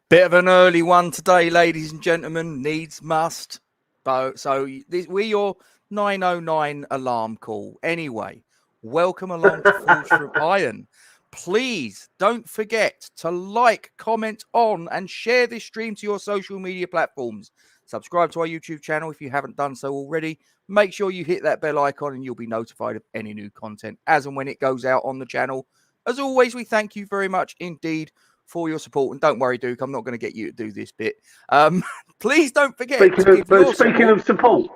Bit of an early one today, ladies and gentlemen. Needs must. We're your 9:09 alarm call. Anyway, welcome along to Forge from Iron. Please don't forget to like, comment on, and share this stream to your social media platforms. Subscribe to our YouTube channel if you haven't done so already. Make sure you hit that bell icon and you'll be notified of any new content as and when it goes out on the channel. As always, we thank you very much indeed for your support. And don't worry, Duke, I'm not going to get you to do this bit. Please don't forget Speaking of support.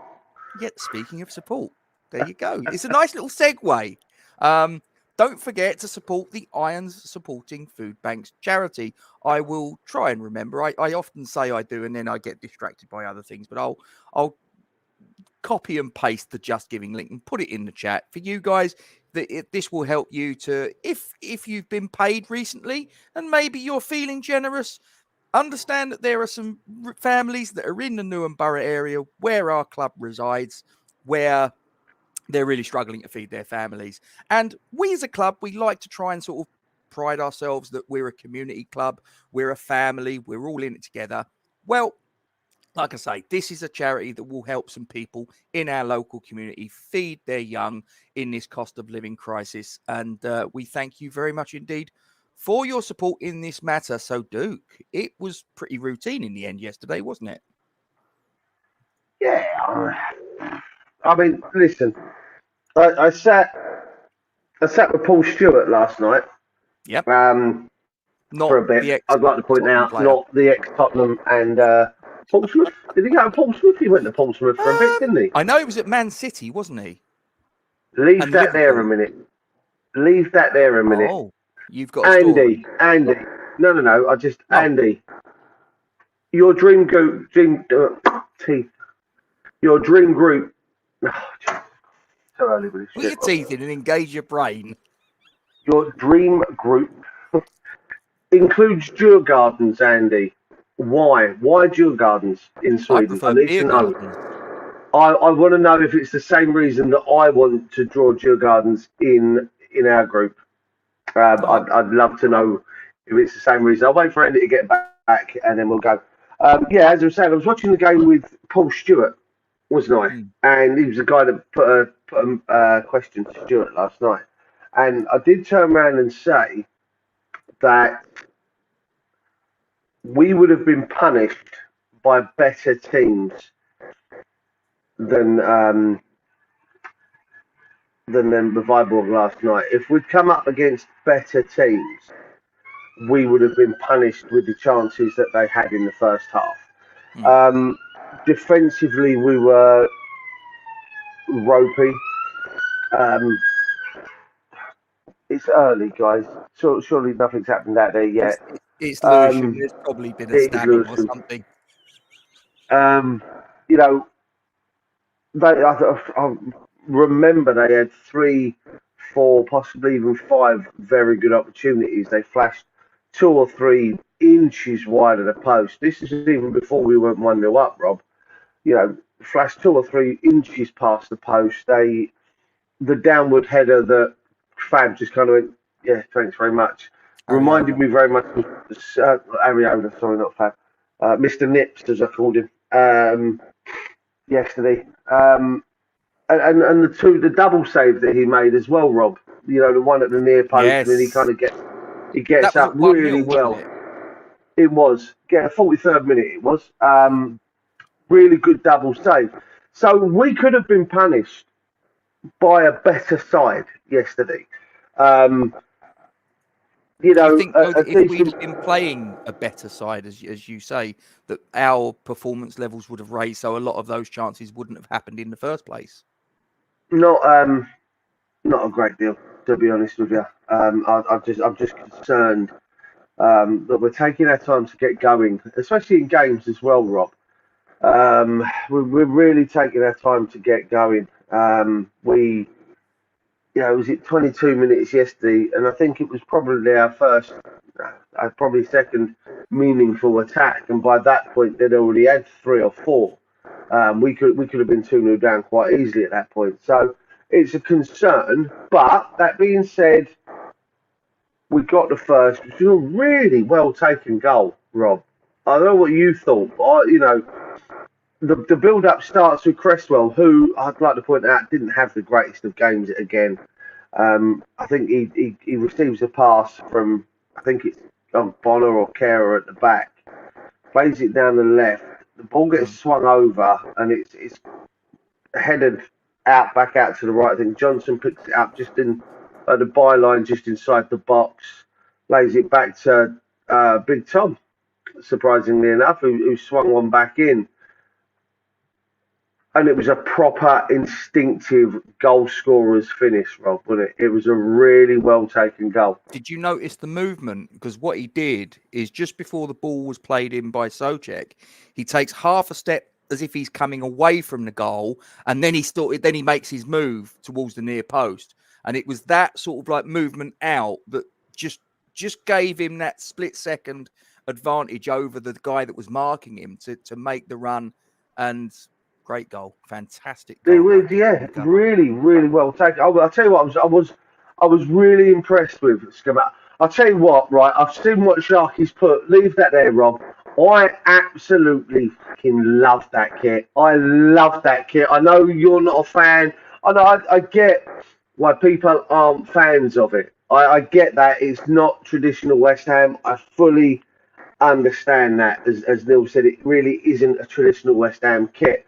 Yeah, speaking of support, there you go. It's a nice little segue. Don't forget to support the Irons Supporting Food Banks charity. I will try and remember. I often say I do, and then I get distracted by other things. But I'll copy and paste the Just Giving link and put it in the chat for you guys. This will help you to, if you've been paid recently and maybe you're feeling generous, understand that there are some families that are in the Newham Borough area where our club resides, where they're really struggling to feed their families. And we as a club, we like to try and sort of pride ourselves that we're a community club, we're a family, we're all in it together. Well, like I say, this is a charity that will help some people in our local community feed their young in this cost of living crisis. And we thank you very much indeed for your support in this matter. So, Duke, it was pretty routine in the end yesterday, wasn't it? Yeah. I mean, listen, I sat with Paul Stewart last night. Yep. Not for a bit. I'd like to point out, not the ex-Tottenham and Portsmouth. Did he go to Portsmouth? He went to Portsmouth for a bit, didn't he? I know he was at Man City, wasn't he? Leave that there a minute. Oh, you've got a story. Andy. No. Andy. Your dream group. Your dream group. Oh, so early with this Put your teeth in and engage your brain. Your dream group includes Djurgårdens, Andy. Why? Why Djurgårdens in Sweden? I need to know. I want to know if it's the same reason that I want to draw Djurgårdens in our group. I'd love to know if it's the same reason. I'll wait for Andy to get back and then we'll go. As I was saying, I was watching the game with Paul Stewart, wasn't I? And he was the guy that put a question to Stewart last night. And I did turn around and say that we would have been punished by better teams than the Viborg last night. If we'd come up against better teams, we would have been punished with the chances that they had in the first half. Defensively, we were ropey. It's early, guys. Surely nothing's happened out there yet. It's Lewisham. There's probably been a stabbing or something. I remember they had 3, 4, possibly even 5 very good opportunities. They flashed 2 or 3 inches wide of the post. This is even before we went 1-0 up, Rob. Flashed 2 or 3 inches past the post. The downward header that Fab just kind of went, yeah, thanks very much. Reminded me very much of Areola, sorry, not Fab. Mr. Nips, as I called him, yesterday. And the double save that he made as well, Rob. The one at the near post, and then he kind of gets up really well. It was. Yeah, 43rd minute it was. Really good double save. So we could have been punished by a better side yesterday. Do you think that if we'd been playing a better side, as you say, that our performance levels would have raised, so a lot of those chances wouldn't have happened in the first place? Not a great deal, to be honest with you. I'm just concerned that we're taking our time to get going, especially in games as well, Rob. We're really taking our time to get going. Was it 22 minutes yesterday, and I think it was probably our first, probably second meaningful attack, and by that point they'd already had 3 or 4. We could have been 2-0 down quite easily at that point. So it's a concern. But that being said, we got the first, which was a really well taken goal, Rob. I don't know what you thought, but the build-up starts with Cresswell, who I'd like to point out didn't have the greatest of games again. I think he receives a pass from, I think it's Bonner or Kehrer at the back, plays it down the left. The ball gets swung over and it's headed back out to the right. I think Johnson picks it up just in the byline, just inside the box, lays it back to Big Tom, surprisingly enough, who swung one back in. And it was a proper instinctive goal scorer's finish, Rob, wasn't it? It was a really well taken goal. Did you notice the movement? Because what he did is just before the ball was played in by Souček, he takes half a step as if he's coming away from the goal, and then he makes his move towards the near post. And it was that sort of like movement out that just gave him that split second advantage over the guy that was marking him to make the run. And great goal, fantastic goal. Really, really well taken. I'll tell you what, I was really impressed with Skamata. I'll tell you what, right? I've seen what Sharky's put. Leave that there, Rob. I absolutely fucking love that kit. I love that kit. I know you're not a fan. I get why people aren't fans of it. I get that it's not traditional West Ham. I fully understand that. As Neil said, it really isn't a traditional West Ham kit.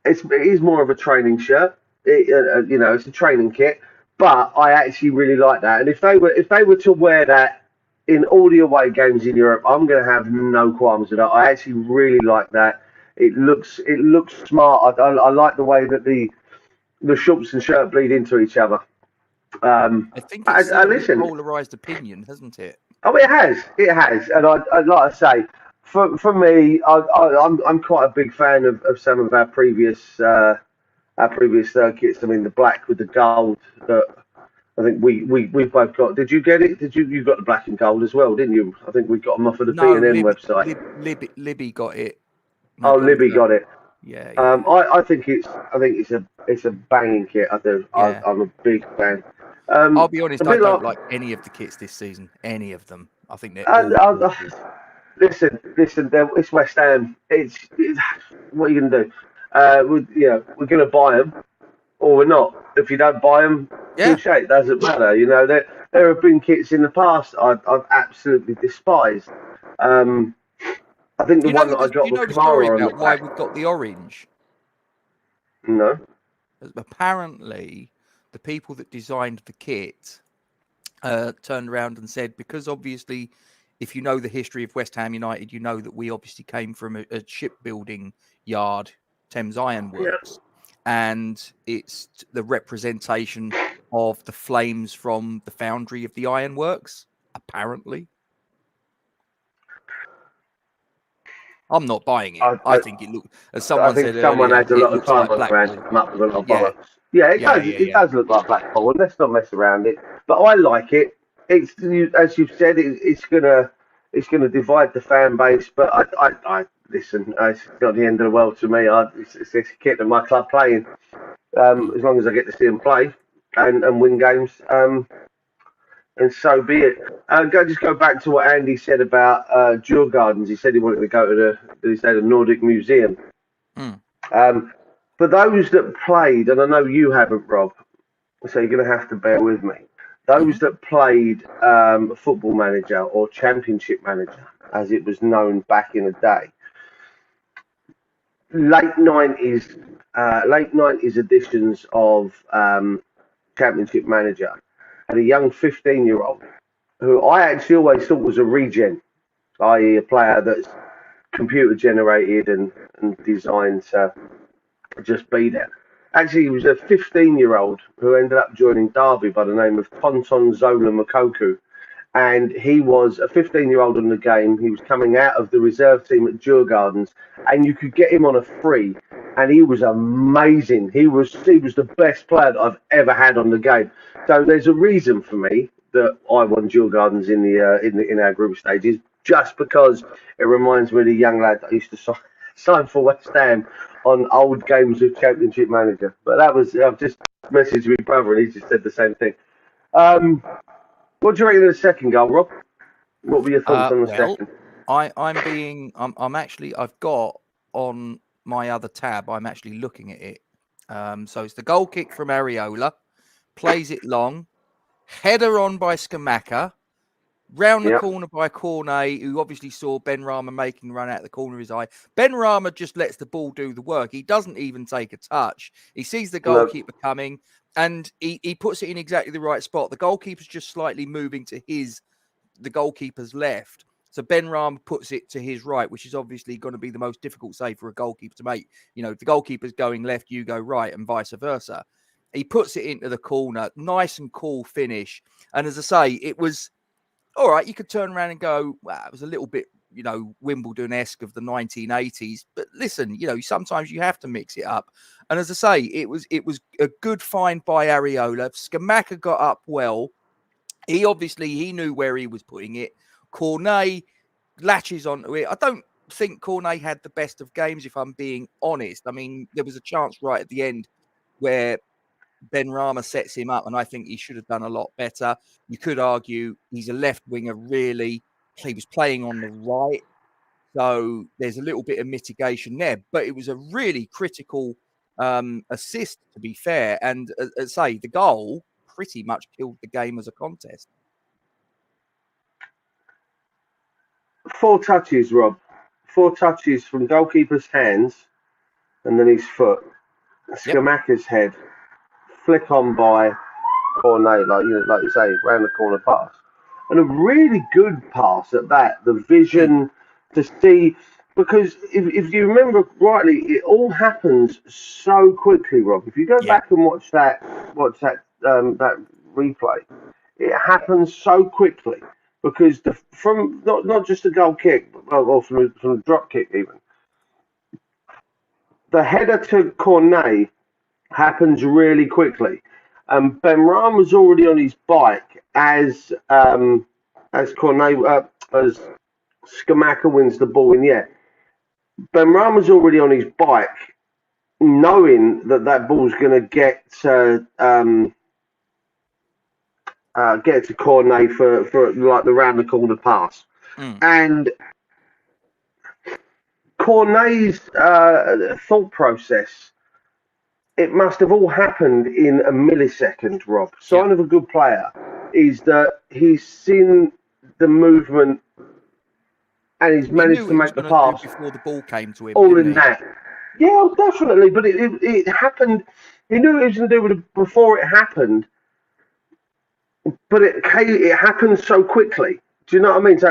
It is more of a training shirt. It's a training kit. But I actually really like that. And if they were to wear that in all the away games in Europe, I'm going to have no qualms with that. I actually really like that. It looks smart. I like the way that the shorts and shirt bleed into each other. I think it's a polarised opinion, hasn't it? Oh, it has. And I'd like to say, for me, I'm quite a big fan of some of our previous circuits. I mean, the black with the gold that I think we both got. Did you get it? You got the black and gold as well, didn't you? I think we got them off of the B&M website. Libby got it. Libby got it. Yeah. I think it's a banging kit. I do. Yeah. I'm a big fan. I'll be honest, I don't like any of the kits this season. Any of them. I think they're Listen. It's West Ham. It's what are you gonna do? We're gonna buy them, or we're not. If you don't buy them, it doesn't matter. There have been kits in the past I've absolutely despised. I think the one that I got with Kamara on the why we've got the orange. No. Apparently, the people that designed the kit turned around and said, because obviously, if you know the history of West Ham United, you know that we obviously came from a shipbuilding yard, Thames Iron Works, and it's the representation of the flames from the foundry of the ironworks, apparently. I'm not buying it. I think it looks, as someone said someone earlier, had a lot of time on around to come up with a lot of bollocks. It does look like black ball. Let's not mess around it. But I like it. It's, as you've said, it's gonna divide the fan base. But I listen. It's not the end of the world to me. It's a kit of my club playing. As long as I get to see them play and win games. And so be it. Just go back to what Andy said about Djurgårdens. He said he wanted to go to the Nordic Museum. For those that played, and I know you haven't, Rob, so you're going to have to bear with me. Those that played Football Manager or Championship Manager, as it was known back in the day, late 90s editions of Championship Manager, and a young 15-year-old who I actually always thought was a regen, i.e. a player that's computer generated and designed to just be there. Actually, he was a 15-year-old who ended up joining Derby by the name of Tonton Zola Mokoku. And he was a 15-year-old in the game. He was coming out of the reserve team at Djurgårdens, and you could get him on a free. And he was amazing. He was the best player that I've ever had on the game. So there's a reason for me that I won Djurgårdens in our group stages, just because it reminds me of the young lad that I used to sign for West Ham on old games of Championship Manager. But that was, I've just messaged my brother and he just said the same thing. What do you reckon of the second goal, Rob? What were your thoughts on the second? I'm actually, I've got on my other tab, I'm actually looking at it. So it's the goal kick from Areola, plays it long, header on by Skamaka, round the Yep. corner by Cornay, who obviously saw Ben Rama making a run out the corner of his eye. Ben Rama just lets the ball do the work. He doesn't even take a touch. He sees the No. goalkeeper coming, and he puts it in exactly the right spot. The goalkeeper's just slightly moving to the goalkeeper's left. So Ben Rama puts it to his right, which is obviously going to be the most difficult save for a goalkeeper to make. You know, if the goalkeeper's going left, you go right, and vice versa. He puts it into the corner. Nice and cool finish. And as I say, it was all right. You could turn around and go, wow, it was a little bit, Wimbledon-esque of the 1980s. But listen, sometimes you have to mix it up. And as I say, it was a good find by Areola. Skamaka got up well. He knew where he was putting it. Cornay latches onto it. I don't think Cornay had the best of games, if I'm being honest. I mean, there was a chance right at the end where Ben Rama sets him up, and I think he should have done a lot better. You could argue he's a left winger, really. He was playing on the right, so there's a little bit of mitigation there. But it was a really critical assist, to be fair. And as I say, the goal pretty much killed the game as a contest. 4 touches, Rob. 4 touches from goalkeeper's hands and then his foot. Skamaka's head. Flick on by Cornay, like you say, round the corner pass. And a really good pass at that. The vision to see, because if you remember rightly, it all happens so quickly, Rob. If you go back and watch that replay, it happens so quickly because from not just the goal kick, or from the drop kick even, the header to Cornay happens really quickly. Ben Rama's already on his bike as Cornay as Skamaka wins the ball in the air. Ben Rama's already on his bike, knowing that ball's going to get to Cornay for like the round the corner pass, and Cornay's thought process. It must have all happened in a millisecond, Rob. Sign of a good player is that he's seen the movement and he's managed to make the pass before the ball came to him. All in that. Yeah, definitely. But it happened. He knew what he was going to do with it before it happened. But it happened so quickly. Do you know what I mean? So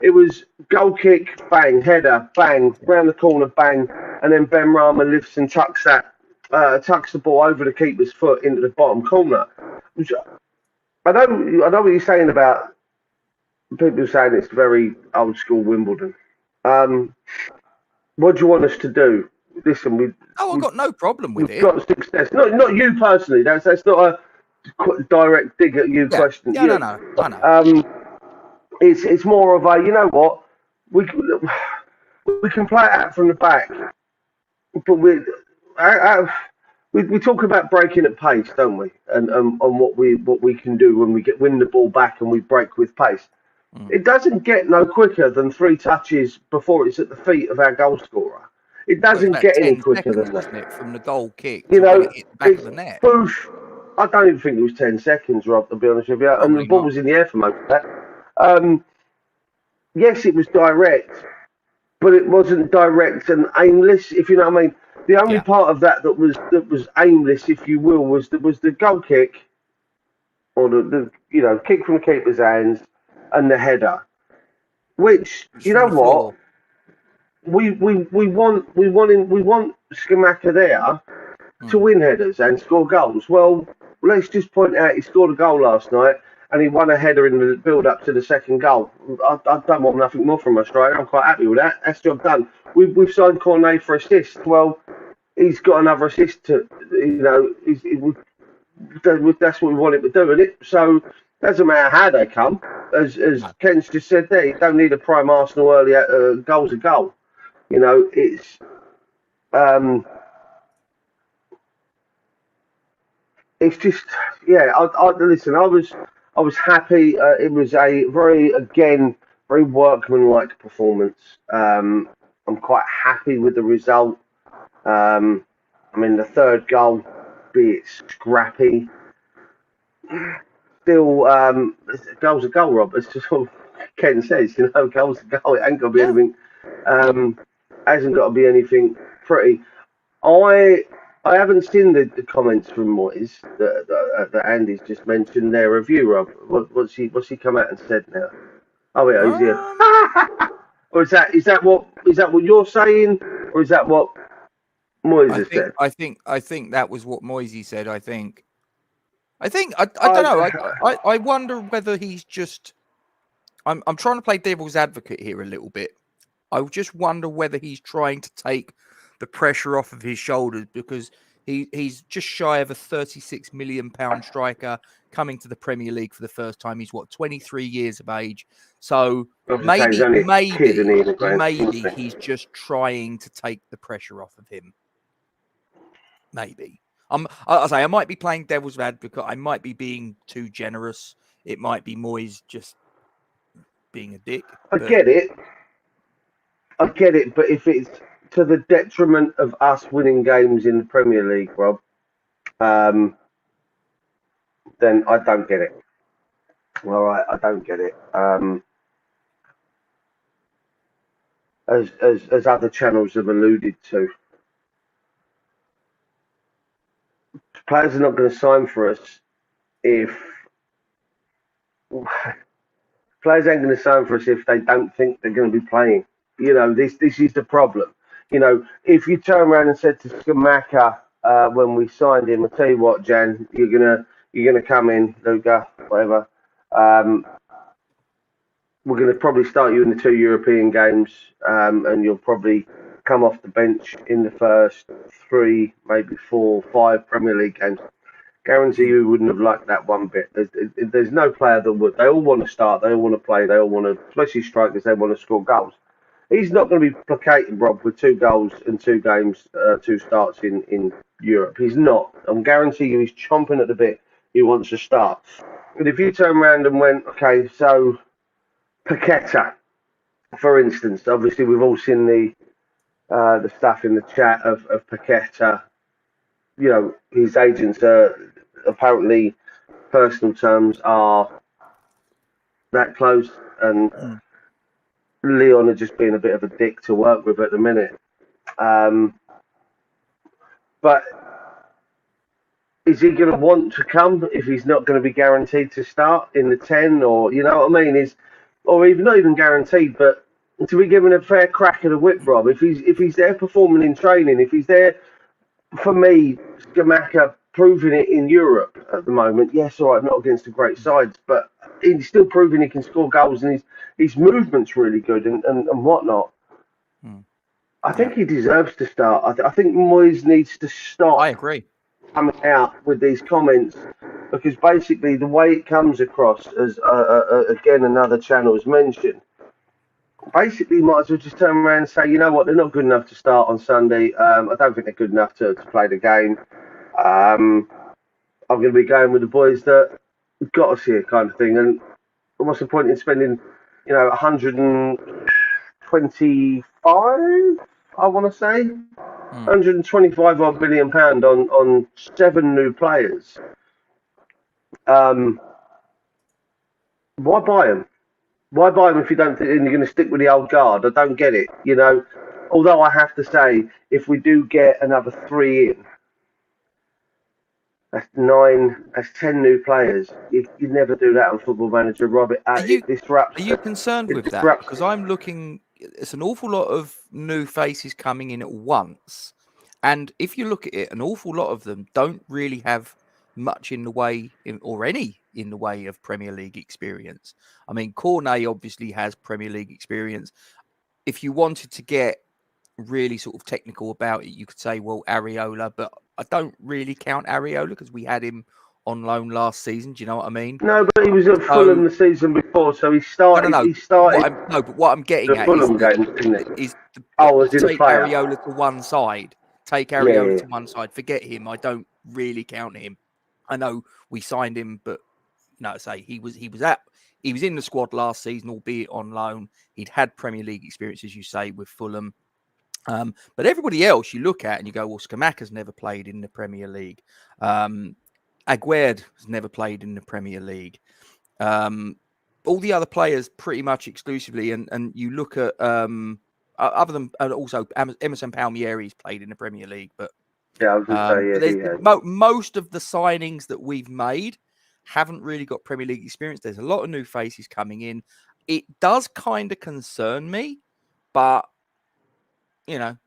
it was goal kick, bang, header, bang, round the corner, bang, and then Ben Rama lifts and tucks the ball over the keeper's foot into the bottom corner. Which I know what you're saying about people saying it's very old school Wimbledon. What do you want us to do? Listen, I've got no problem with it. We've got success. Not you personally. That's not a direct dig at you question. Yeah, no, I know. It's more of a, you know what, we can play it out from the back, but we talk about breaking at pace, don't we? And what we can do when we win the ball back and we break with pace. It doesn't get no quicker than 3 touches before it's at the feet of our goal scorer. It doesn't get any quicker than that. Wasn't it, from the goal kick to when it hit the back of the net. Poof. I don't even think it was 10 seconds, Rob, to be honest with you. Probably and the ball was in the air for most of that. Yes, it was direct, but it wasn't direct and aimless, if you know what I mean. The only part of that was aimless, if you will, was the goal kick, or the kick from the keeper's hands, and the header. Which, you know what, we want Skamaka there to win headers and score goals. Well, let's just point out he scored a goal last night and he won a header in the build-up to the second goal. I don't want nothing more from Australia. I'm quite happy with that. That's job done. We've signed Cornay for assists. Well, he's got another assist to, that's what we want him to do, isn't it? So, doesn't matter how they come. As Ken's just said there, you don't need a prime Arsenal early goals a goal. It's... It's just, listen, I was happy. It was a very, again, very workmanlike performance. I'm quite happy with the result. I mean, the third goal, be it scrappy, still, goal's a goal, Rob. It's just what Ken says, goal's a goal. It ain't got to be Yeah. anything. Hasn't got to be anything pretty. I haven't seen the comments from Moyes that Andy's just mentioned their review, Rob. What's he come out and said now? Oh yeah, he's here. Um, Or is that what you're saying, or is that what Moyes has said? I think that was what Moisey said. I don't know. I wonder whether he's just. I'm trying to play devil's advocate here a little bit. I just wonder whether he's trying to take the pressure off of his shoulders because he's just shy of a £36 million striker coming to the Premier League for the first time. He's 23 years of age. So maybe he's just trying to take the pressure off of him. Maybe. I might be playing devil's advocate. I might be being too generous. It might be Moyes just being a dick. I get it, but if it's to the detriment of us winning games in the Premier League, Rob, then I don't get it. All right, I don't get it. As other channels have alluded to, players are not going to sign for us if players ain't going to sign for us if they don't think they're going to be playing. This is the problem. If you turn around and said to Skamaka when we signed him, I tell you what, Jan, you're gonna come in, Luca, whatever. We're going to probably start you in the 2 European games, and you'll probably come off the bench in the first 3, maybe 4, 5 Premier League games. Guarantee you wouldn't have liked that one bit. There's no player that would. They all want to start. They all want to play. They all want to, especially strikers, they want to score goals. He's not going to be placating, Rob, with 2 goals in 2 games, 2 starts in Europe. He's not. I'm guaranteeing you he's chomping at the bit. He wants to start. And if you turn around and went, okay, so Paqueta, for instance, obviously we've all seen the stuff in the chat of Paqueta. His agents are apparently personal terms are that close, and Leon are just being a bit of a dick to work with at the minute. But is he going to want to come if he's not going to be guaranteed to start in the 10, or you know what I mean? Or even not even guaranteed, but to be given a fair crack at a whip, Rob. If he's there performing in training, if he's there, for me, Skamaka proving it in Europe at the moment. Yes, all right, not against the great sides, but he's still proving he can score goals, and his movement's really good and whatnot. I think he deserves to start. I think Moyes needs to stop. I agree. Coming out with these comments, because basically the way it comes across, as again another channel has mentioned, basically you might as well just turn around and say, you know what, they're not good enough to start on Sunday. I don't think they're good enough to play the game. I'm going to be going with the boys that got us here, kind of thing. And what's the point in spending, 125? I want to say 125 odd million pound on 7 new players. Why buy them? Why buy them if you don't think you're going to stick with the old guard? I don't get it. Although I have to say, if we do get another 3 in, that's 9. That's 10 new players. You never do that on Football Manager, Robert. It disrupts. Are you concerned with that? Because I'm looking. It's an awful lot of new faces coming in at once, and if you look at it, an awful lot of them don't really have much in the way, or any in the way of Premier League experience. I mean, Cornay obviously has Premier League experience. If you wanted to get really sort of technical about it, you could say, well, Areola, but I don't really count Areola because we had him on loan last season. Do you know what I mean? No, but he was at Fulham the season before, so he started. No. He started. But what I'm getting at is take Areola to one side. Take Areola to one side. Forget him. I don't really count him. I know we signed him, but say he was he was in the squad last season, albeit on loan. He'd had Premier League experience, as you say, with Fulham. But everybody else you look at and you go, well, Scamacca's never played in the Premier League. Aguerd has never played in the Premier League. All the other players pretty much exclusively. And you look at, other than also Emerson Palmieri's played in the Premier League. But yeah, I was going to say, yeah, most of the signings that we've made haven't really got Premier League experience. There's a lot of new faces coming in. It does kind of concern me, but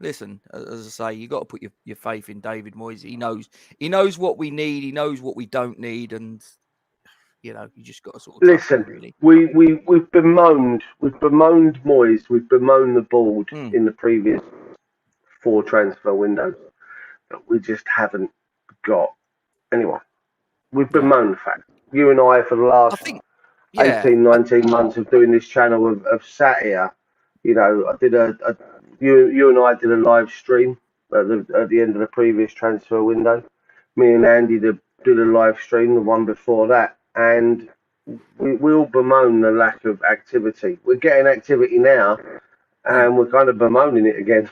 listen, as I say, you got to put your faith in David Moyes. He knows what we need. He knows what we don't need. And, you just got to sort of listen, him, really. We've bemoaned Moyes. We've bemoaned the board in the previous 4 transfer windows. But we just haven't got anyone. We've bemoaned the fact. You and I, for the last 18, 19 months of doing this channel, have sat here. I did you and I did a live stream at the end of the previous transfer window. Me and Andy did a live stream, the one before that, and we all bemoan the lack of activity. We're getting activity now, and we're kind of bemoaning it again.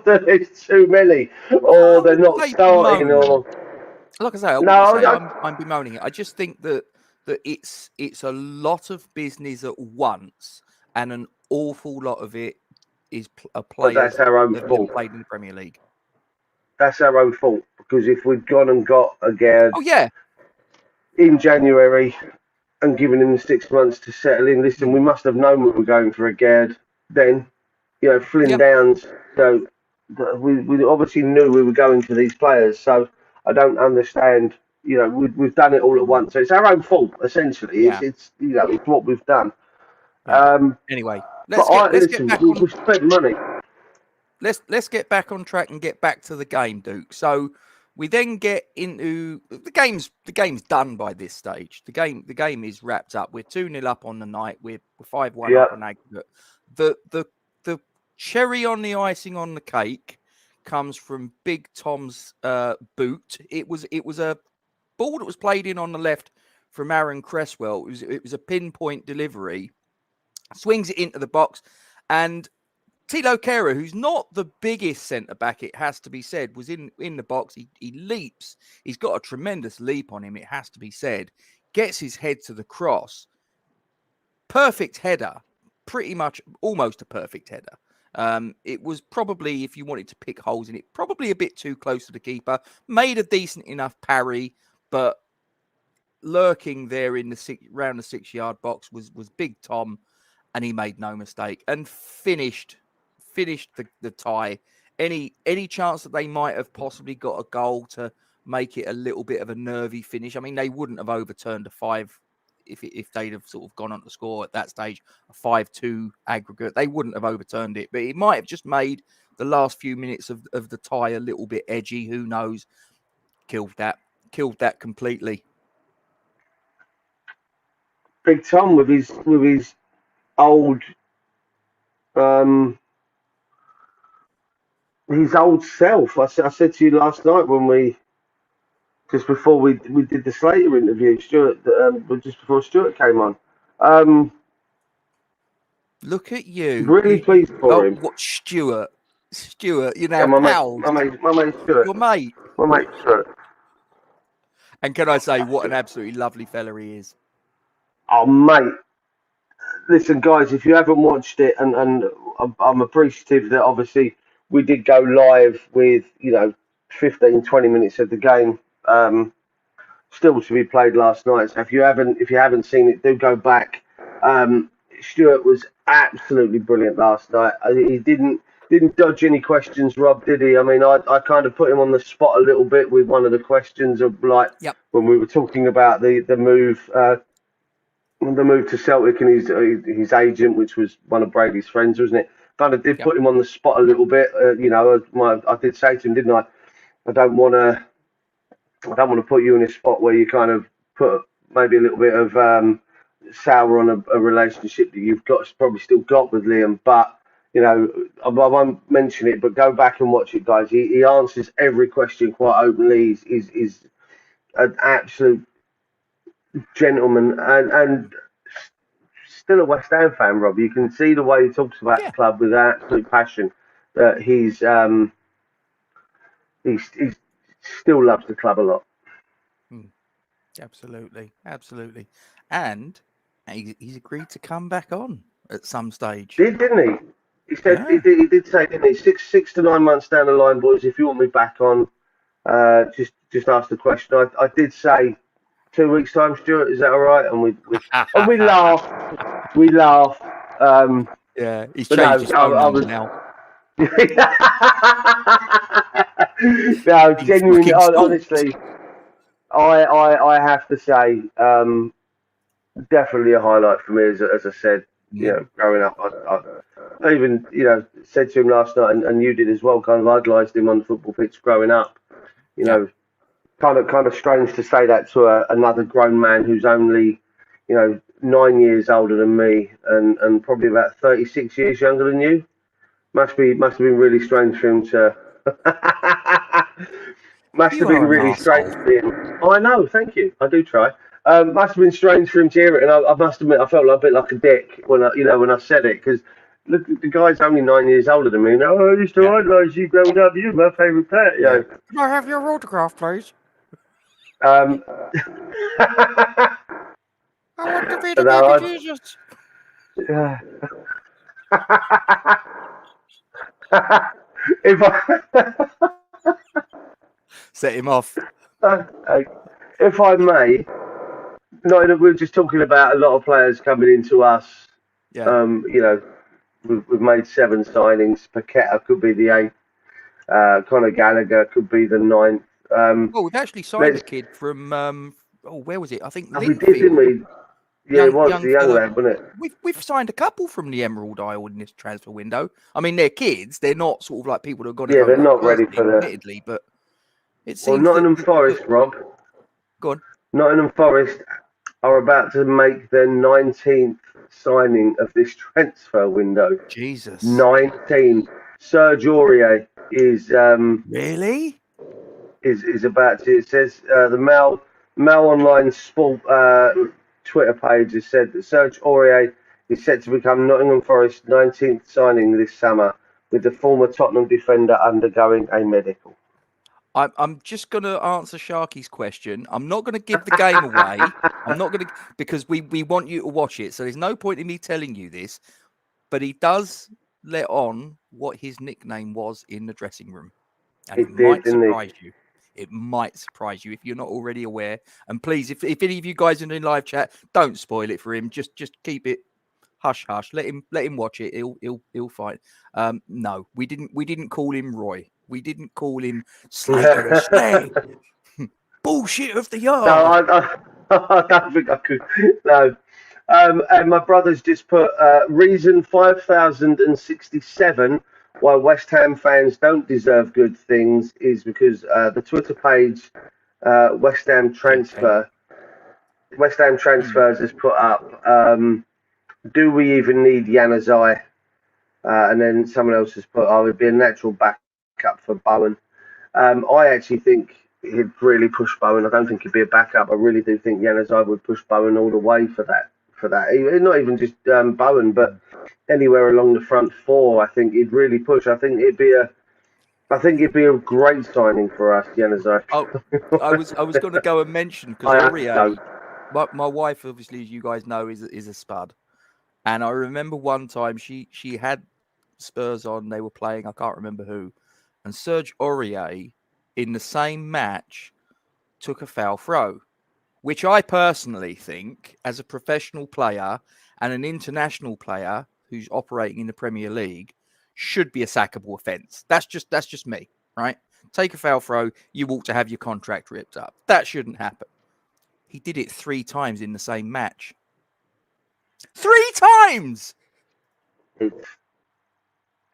There's too many, or they're not starting, or like I say, I wouldn't say I'm bemoaning it. I just think that it's a lot of business at once, and an awful lot of it is a player that's our own fault. Played in the Premier League. That's our own fault, because if we'd gone and got Aguerd in January and given him the 6 months to settle in, listen, we must have known we were going for Aguerd then. Flynn Downs. So we obviously knew we were going for these players. So I don't understand. We've done it all at once. So it's our own fault, essentially. Yeah. It's what we've done. Yeah. Anyway, let's get back on. We've spent money. Let's get back on track and get back to the game, Duke. So we then get into the game's done by this stage. The game is wrapped up. We're 2-0 up on the night. We're 5-1 up on aggregate. The cherry on the icing on the cake comes from Big Tom's boot. It was a ball that was played in on the left from Aaron Cresswell. It was a pinpoint delivery. Swings it into the box, and Tilo Kehrer, who's not the biggest centre-back, it has to be said, was in the box. He leaps. He's got a tremendous leap on him, it has to be said. Gets his head to the cross. Perfect header. Pretty much almost a perfect header. It was probably, if you wanted to pick holes in it, probably a bit too close to the keeper. Made a decent enough parry, but lurking there in around the 6-yard box was Big Tom, and he made no mistake and finished the tie. Any chance that they might have possibly got a goal to make it a little bit of a nervy finish? I mean, they wouldn't have overturned a 5 if they'd have sort of gone on to score at that stage, a 5-2 aggregate. They wouldn't have overturned it, but it might have just made the last few minutes of the tie a little bit edgy. Who knows? Killed that completely. Big Tom with his old his old self. I said to you last night when just before we did the Slater interview, Stuart, just before Stuart came on. Look at you. Really pleased for him. What, Stuart? My mate Stuart. Your mate. My mate Stuart. And can I say, what an absolutely lovely fella he is. Oh, mate. Listen, guys, if you haven't watched it, and I'm appreciative that obviously we did go live with, 15, 20 minutes of the game still to be played last night. So if you haven't seen it, do go back. Stuart was absolutely brilliant last night. He didn't dodge any questions, Rob, did he? I mean, I kind of put him on the spot a little bit with one of the questions of when we were talking about the move. The move to Celtic and his agent, which was one of Brady's friends, wasn't it? Kind of did put him on the spot a little bit. I did say to him, didn't I? I don't want to put you in a spot where you kind of put maybe a little bit of sour on a relationship that you've probably still got with Liam. But I won't mention it. But go back and watch it, guys. He answers every question quite openly. He's an absolute gentleman, and still a West Ham fan, Rob. You can see the way he talks about the club with absolute passion. That he still loves the club a lot. Absolutely, and he's agreed to come back on at some stage. Didn't he? He said he did say, didn't he? 6 to 9 months down the line, boys. If you want me back on, just ask the question. I did say 2 weeks time, Stuart. Is that all right? And we laughed. We laughed. Yeah, he's changed his phone number now. No, genuinely, honestly, I have to say, definitely a highlight for me. As I said, growing up, I even said to him last night, and you did as well. Kind of idolised him on the football pitch growing up. Kind of strange to say that to another grown man who's only 9 years older than me and probably about 36 years younger than you. Must have been really strange for him to. Must have been really strange for him. Oh, I know. Thank you. I do try. Must have been strange for him to hear it, and I must admit I felt a bit like a dick when I said it, because look, the guy's only 9 years older than me. I used to idolise you growing up. You're my favourite player. Can I have your autograph, please? I want to be the baby Jesus. If I set him off. If I may, we're just talking about a lot of players coming into us. We've made 7 signings. Paqueta could be the 8th. Conor Gallagher could be the 9th. We've actually signed a kid from where was it? I think we did, didn't we? Yeah, it was the young lad, wasn't it? We've signed a couple from the Emerald Isle in this transfer window. I mean, they're kids. They're not sort of like people that have got to go. They're not ready for that. Admittedly, but it seems. Well, Nottingham Forest, Rob. Go on. Nottingham Forest are about to make their 19th signing of this transfer window. Jesus. 19. Serge Aurier is really is about to. It says the Mail Online Sport Twitter page has said that Serge Aurier is set to become Nottingham Forest's 19th signing this summer, with the former Tottenham defender undergoing a medical. I'm just going to answer Sharky's question. I'm not going to give the game away. I'm not going to, because we want you to watch it. So there's no point in me telling you this. But he does let on what his nickname was in the dressing room. And it might surprise you. It might surprise you if you're not already aware. And please, if any of you guys are in live chat, don't spoil it for him. Just keep it hush hush. Let him watch it. He'll find. No, we didn't call him Roy. We didn't call him Slater or Slay. Bullshit of the yard. No, I don't think I could. No. And my brother's just put reason 5067 why West Ham fans don't deserve good things is because the Twitter page West Ham Transfers has put up, do we even need Januzaj? And then someone else has put, it'd be a natural backup for Bowen. I actually think he'd really push Bowen. I don't think he'd be a backup. I really do think Januzaj would push Bowen all the way for that. Not even just Bowen, but anywhere along the front four. I think he'd really push. I think it'd be a great signing for us, Januzaj. I was going to go and mention, because Aurier, my wife, obviously, as you guys know, is a spud, and I remember one time she had Spurs on. They were playing, I can't remember who, and Serge Aurier in the same match took a foul throw, which I personally think, as a professional player and an international player who's operating in the Premier League, should be a sackable offence. That's just me, right? Take a foul throw, you ought to have your contract ripped up. That shouldn't happen. He did it 3 times in the same match. 3 times!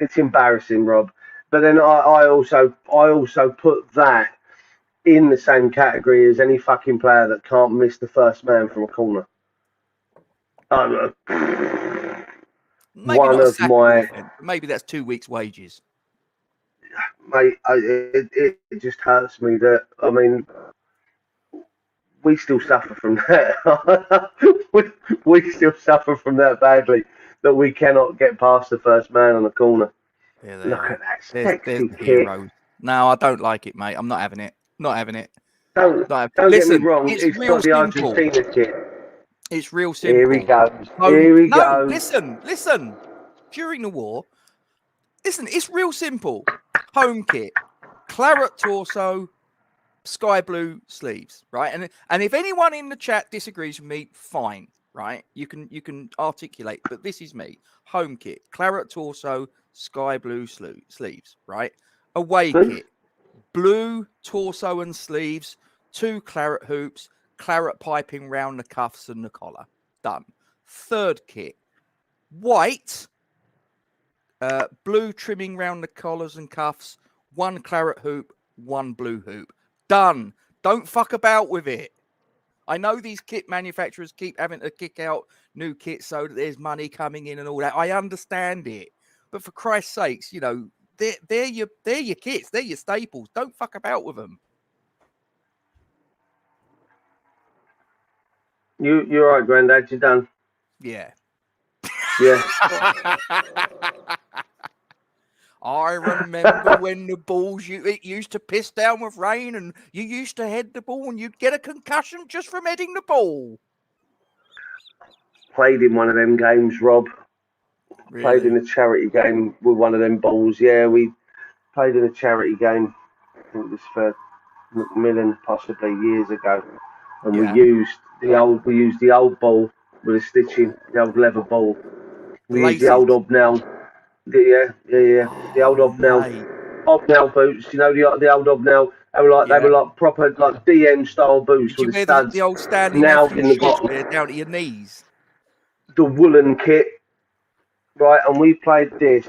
It's embarrassing, Rob. But then I also put that in the same category as any fucking player that can't miss the first man from a corner. Maybe that's 2 weeks' wages. Mate, it just hurts me that, I mean, we still suffer from that. we still suffer from that badly, that we cannot get past the first man on the corner. There they Look are. at that There's sexy the kit. heroes. No, I don't like it, mate. I'm not having it. Not having it. Don't get me Listen, wrong. it's It's real not the simple. Argentina kit. It's real Here he simple. goes. Here he No, goes. listen. During the war, listen, it's real simple. Home kit, claret torso, sky blue sleeves, right? And if anyone in the chat disagrees with me, fine, right? You can articulate, but this is me. Home kit, claret torso, sky blue sleeves, right? Away kit, blue torso and sleeves, 2 claret hoops, claret piping round the cuffs and the collar. Done. Third kit, white, blue trimming round the collars and cuffs, 1 claret hoop, 1 blue hoop. Done. Don't fuck about with it. I know these kit manufacturers keep having to kick out new kits so that there's money coming in and all that. I understand it. But for Christ's sakes, you know, they're your kits. They're your staples. Don't fuck about with them. You're right, Grandad. You're done. Yeah. Yeah. I remember when the balls, it used to piss down with rain and you used to head the ball and you'd get a concussion just from heading the ball. Played in one of them games, Rob. Really? Played in a charity game with one of them balls. Yeah, we played in a charity game. I think it was for Macmillan, possibly years ago, and we used the old ball with a stitching, the old leather ball. We used the old hobnail. The old hobnail boots. You know the old hobnail. They were like proper like DM style boots Did you with the wear studs the old Stanley nailed Matthews in the shorts bottom. there down to your knees? The woolen kit, right? And we played this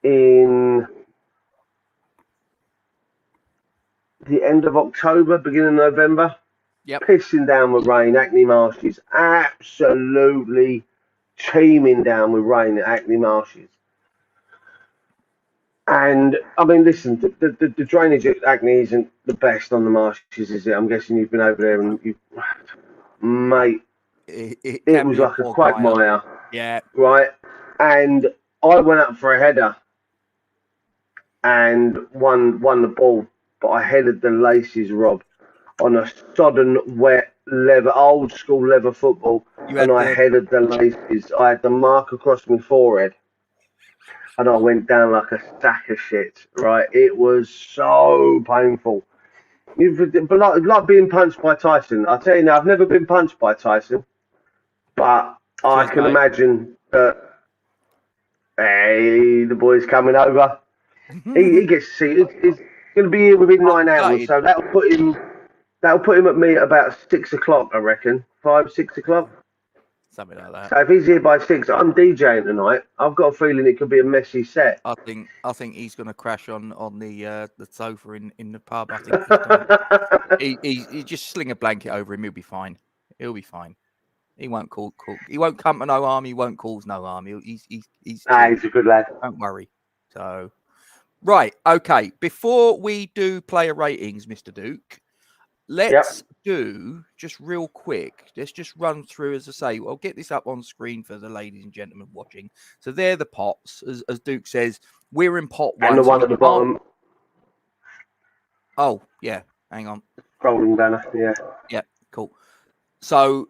in the end of October, beginning of November. Yep. Pissing down with rain. Hackney Marshes, absolutely teeming down with rain at Hackney Marshes. And I mean, listen, the drainage at Hackney isn't the best on the marshes, is it? I'm guessing you've been over there and mate, it was like a quagmire. Yeah. Right. And I went up for a header and won the ball, but I headed the laces, Rob, on a sodden, wet, old school leather football, and I headed the laces. I had the mark across my forehead, and I went down like a sack of shit. Right, it was so painful. But like being punched by Tyson. I tell you now, I've never been punched by Tyson, but I can imagine that. Hey, the boy's coming over. He gets to see it. He's going to be here within 9 hours, so that'll put him at me at about 6 o'clock, I reckon. 5, 6 o'clock. Something like that. So if he's here by 6, I'm DJing tonight. I've got a feeling it could be a messy set. I think he's going to crash on the sofa in the pub. I think he just sling a blanket over him. He'll be fine. He'll be fine. He won't call. He won't come to no harm. He won't cause no harm. He's a good lad. Don't worry. So, right, okay. Before we do player ratings, Mr. Duke, let's do just real quick. Let's just run through, as I say. I'll get this up on screen for the ladies and gentlemen watching. So they're the pots, as Duke says. We're in pot one. And the one at the bottom. Oh yeah, hang on. Rolling banner. Yeah. Yeah. Cool. So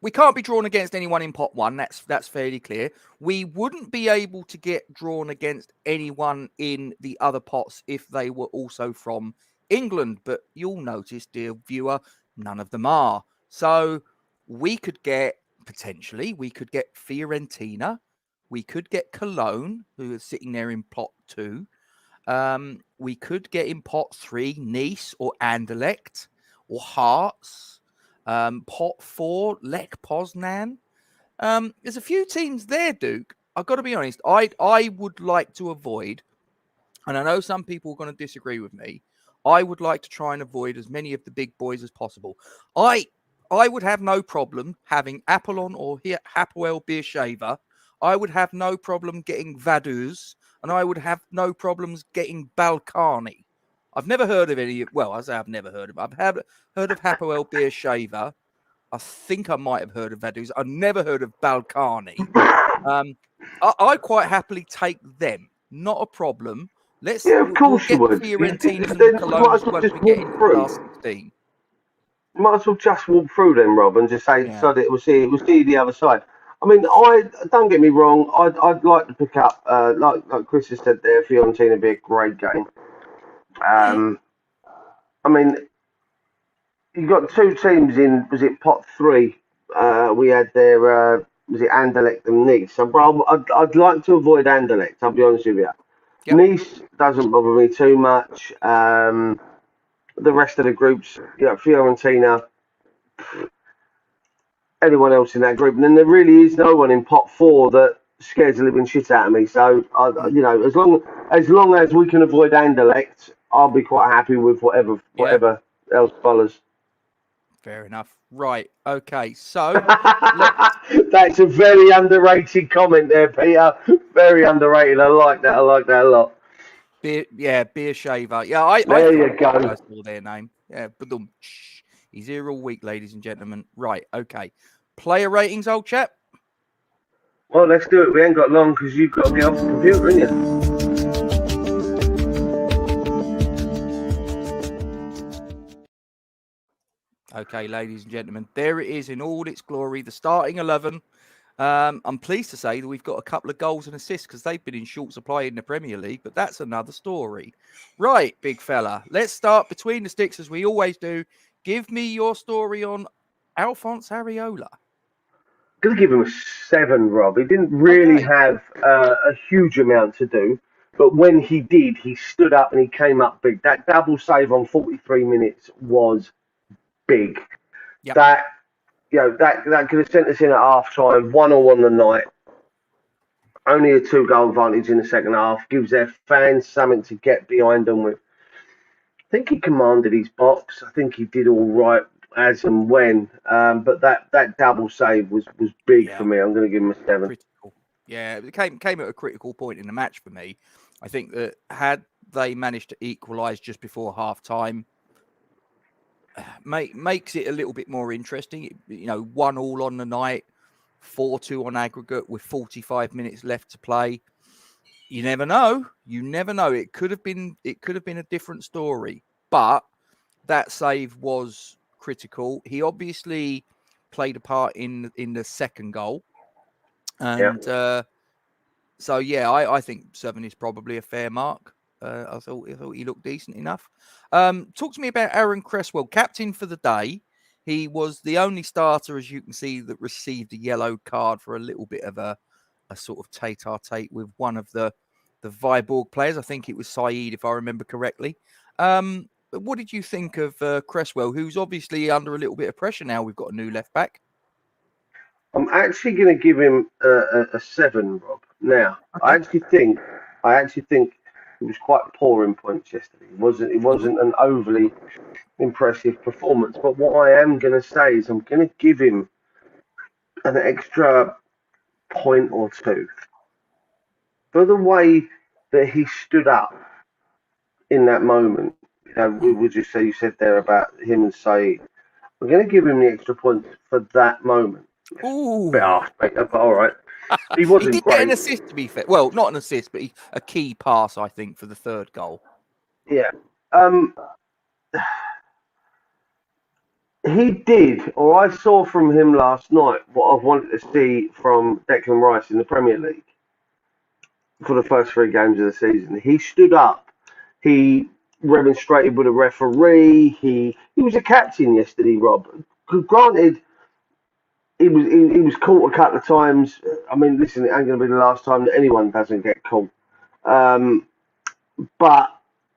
we can't be drawn against anyone in pot one. That's fairly clear. We wouldn't be able to get drawn against anyone in the other pots if they were also from England. But you'll notice, dear viewer, none of them are. So we could get Fiorentina. We could get Cologne, who is sitting there in pot 2. We could get in pot 3 Nice or Anderlecht or Hearts. Pot 4, Lech Poznan. There's a few teams there, Duke. I've got to be honest. I would like to avoid, and I know some people are going to disagree with me. I would like to try and avoid as many of the big boys as possible. I would have no problem having Apollon or Hapoel Beersheva. I would have no problem getting Vaduz, and I would have no problems getting Balkani. I've never heard of any. Well, I say I've never heard of. Heard of Hapoel Beersheva. I think I might have heard of Vaduz. I've never heard of Balkani. I quite happily take them. Not a problem. Yeah, of We'll course you get the would. Fiorentinas and Then the you might as Colognes well once just we get walk into the through. last 16. You might as well just walk through them, Rob, and just say, Yeah. "Sod it, we'll see the other side." I mean, I don't get me wrong. I'd like to pick up, like Chris has said there, Fiorentina would be a great game. I mean, you got two teams in. Was it pot three? We had there. Was it Anderlecht and Nice? So, bro, I'd like to avoid Anderlecht. I'll be honest with you. Yep. Nice doesn't bother me too much. The rest of the groups, Fiorentina, anyone else in that group, and then there really is no one in pot four that scares the living shit out of me. So, as long as we can avoid Anderlecht, I'll be quite happy with whatever else follows. Fair enough. Right. Okay. So That's a very underrated comment there, Peter. Very underrated. I like that. I like that a lot. Beersheva. Yeah, I There think you go. I saw their name. Yeah, but he's here all week, ladies and gentlemen. Right. Okay. Player ratings, old chap. Well, let's do it. We ain't got long because you've got to get off the computer, ain't you? Okay, ladies and gentlemen, there it is in all its glory. The starting 11. I'm pleased to say that we've got a couple of goals and assists because they've been in short supply in the Premier League, but that's another story. Right, big fella. Let's start between the sticks as we always do. Give me your story on Alphonse Areola. I'm going to give him a 7, Rob. He didn't really have a huge amount to do, but when he did, he stood up and he came up big. That double save on 43 minutes was big. Yep. That could have sent us in at half time, 1-1 on the night. Only a 2-goal advantage in the second half gives their fans something to get behind them with. I think he commanded his box. I think he did all right as and when. But that double save was big for me. I'm going to give him a 7. Critical. Yeah, it came at a critical point in the match for me. I think that had they managed to equalise just before half time, makes it a little bit more interesting. 1-1 on the night, 4-2 on aggregate with 45 minutes left to play. You never know. It could have been a different story, but that save was critical. He obviously played a part in the second goal, and I think 7 is probably a fair mark. I thought he looked decent enough. Talk to me about Aaron Cresswell, captain for the day. He was the only starter, as you can see, that received a yellow card for a little bit of a sort of tete-a-tete with one of the Viborg players. I think it was Saeed, if I remember correctly. But what did you think of Cresswell, who's obviously under a little bit of pressure now? We've got a new left back. I'm actually going to give him a 7, Rob. Now, Okay. I actually think he was quite poor in points yesterday. It wasn't an overly impressive performance. But what I am going to say is I'm going to give him an extra point or two for the way that he stood up in that moment. Would you say you said there about him and Saeed? We're going to give him the extra point for that moment. Ooh. Bit harsh, but all right. He He wasn't did great. get an assist, to be fair. Well, not an assist, but a key pass, I think, for the third goal. Yeah. He did, or I saw from him last night what I've wanted to see from Declan Rice in the Premier League for the first 3 games of the season. He stood up. He remonstrated with a referee. He was a captain yesterday, Rob. Granted, he was caught a couple of times. I mean, listen, it ain't going to be the last time that anyone doesn't get caught. But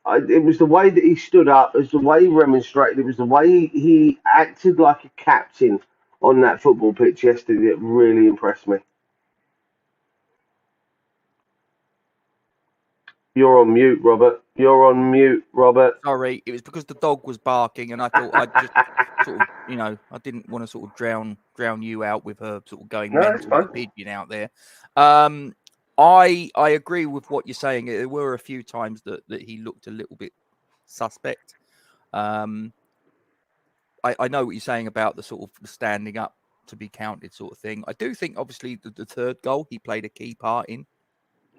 it was the way that he stood up, it was the way he remonstrated, it was the way he acted like a captain on that football pitch yesterday that really impressed me. You're on mute, Robert. You're on mute, Robert. Sorry, it was because the dog was barking, and I thought I'd just sort of, I didn't want to sort of drown you out with her sort of going mental with the pigeon out there. I agree with what you're saying. There were a few times that he looked a little bit suspect. I know what you're saying about the sort of standing up to be counted sort of thing. I do think, obviously, the third goal he played a key part in.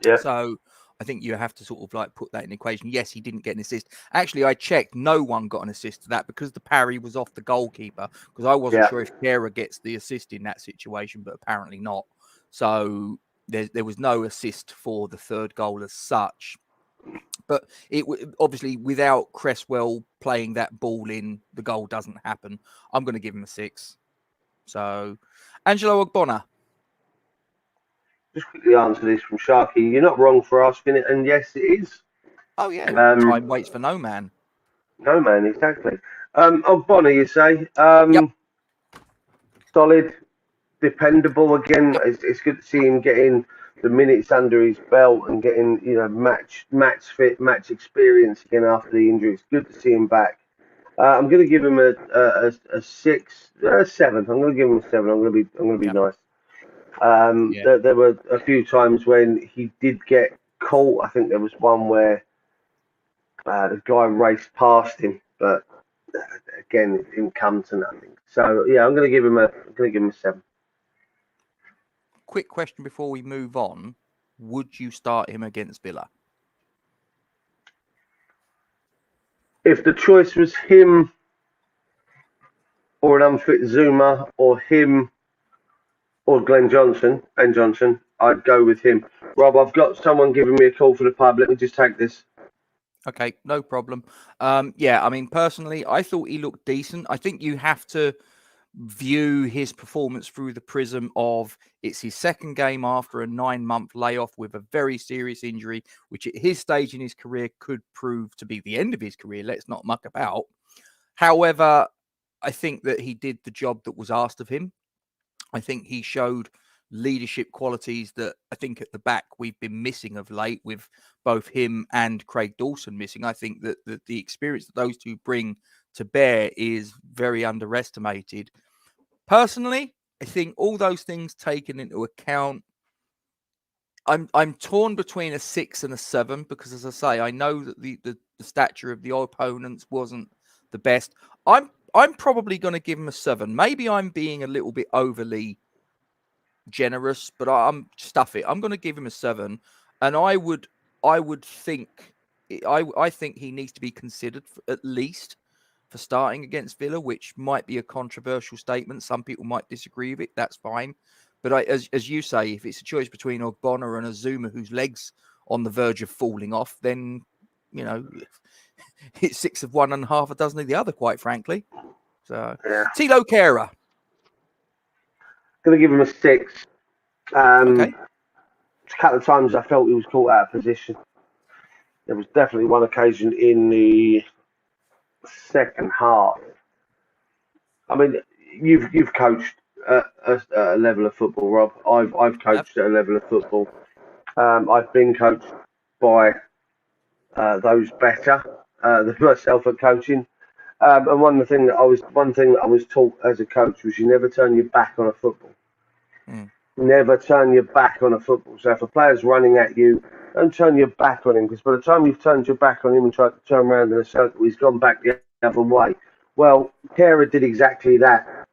Yeah. So I think you have to sort of like put that in the equation. Yes, he didn't get an assist. Actually, I checked. No one got an assist to that because the parry was off the goalkeeper. Because I wasn't sure if Kera gets the assist in that situation, but apparently not. So there was no assist for the third goal as such. But it obviously, without Cresswell playing that ball in, the goal doesn't happen. I'm going to give him a 6. So, Angelo Ogbonna. Just quickly answer this from Sharky. You're not wrong for asking it, and yes, it is. Oh, yeah. Time waits for no man. No man, exactly. Ogbonna, you say? Yep. Solid, dependable. Again, yep. It's good to see him getting the minutes under his belt and getting, match fit, match experience again after the injury. It's good to see him back. I'm going to give him a 6, 7. I'm going to give him a 7. I'm going to be nice. There were a few times when he did get caught. I think there was one where the guy raced past him, but again, it didn't come to nothing. So yeah, I'm going to give him a 7. Quick question before we move on: would you start him against Villa? If the choice was him or an unfit Zuma, or him or Ben Johnson, I'd go with him. Rob, I've got someone giving me a call for the pub. Let me just take this. Okay, no problem. I mean, personally, I thought he looked decent. I think you have to view his performance through the prism of it's his second game after a 9-month layoff with a very serious injury, which at his stage in his career could prove to be the end of his career. Let's not muck about. However, I think that he did the job that was asked of him. I think he showed leadership qualities that I think at the back we've been missing of late, with both him and Craig Dawson missing. I think that the experience that those two bring to bear is very underestimated. Personally, I think all those things taken into account, I'm torn between a 6 and a 7 because, as I say, I know that the stature of the opponents wasn't the best. I'm probably going to give him a 7. Maybe I'm being a little bit overly generous, but I'm going to give him a 7, and I think he needs to be considered at least for starting against Villa, which might be a controversial statement. Some people might disagree with it. That's fine. But as you say, if it's a choice between Ogbonna and Azuma, whose leg's on the verge of falling off, then, it's 6 of one and half a dozen of the other, quite frankly. So, yeah. Tilo Kehrer. Going to give him a 6. Okay. A couple of times I felt he was caught out of position. There was definitely one occasion in the second half. I mean, you've coached at a level of football, Rob. I've coached at a level of football. I've been coached by those better than myself at coaching. And one thing that I was taught as a coach was you never turn your back on a football. Never turn your back on a football. So if a player's running at you, don't turn your back on him, because by the time you've turned your back on him and tried to turn around in a circle, he's gone back the other way. Well, Kehrer did exactly that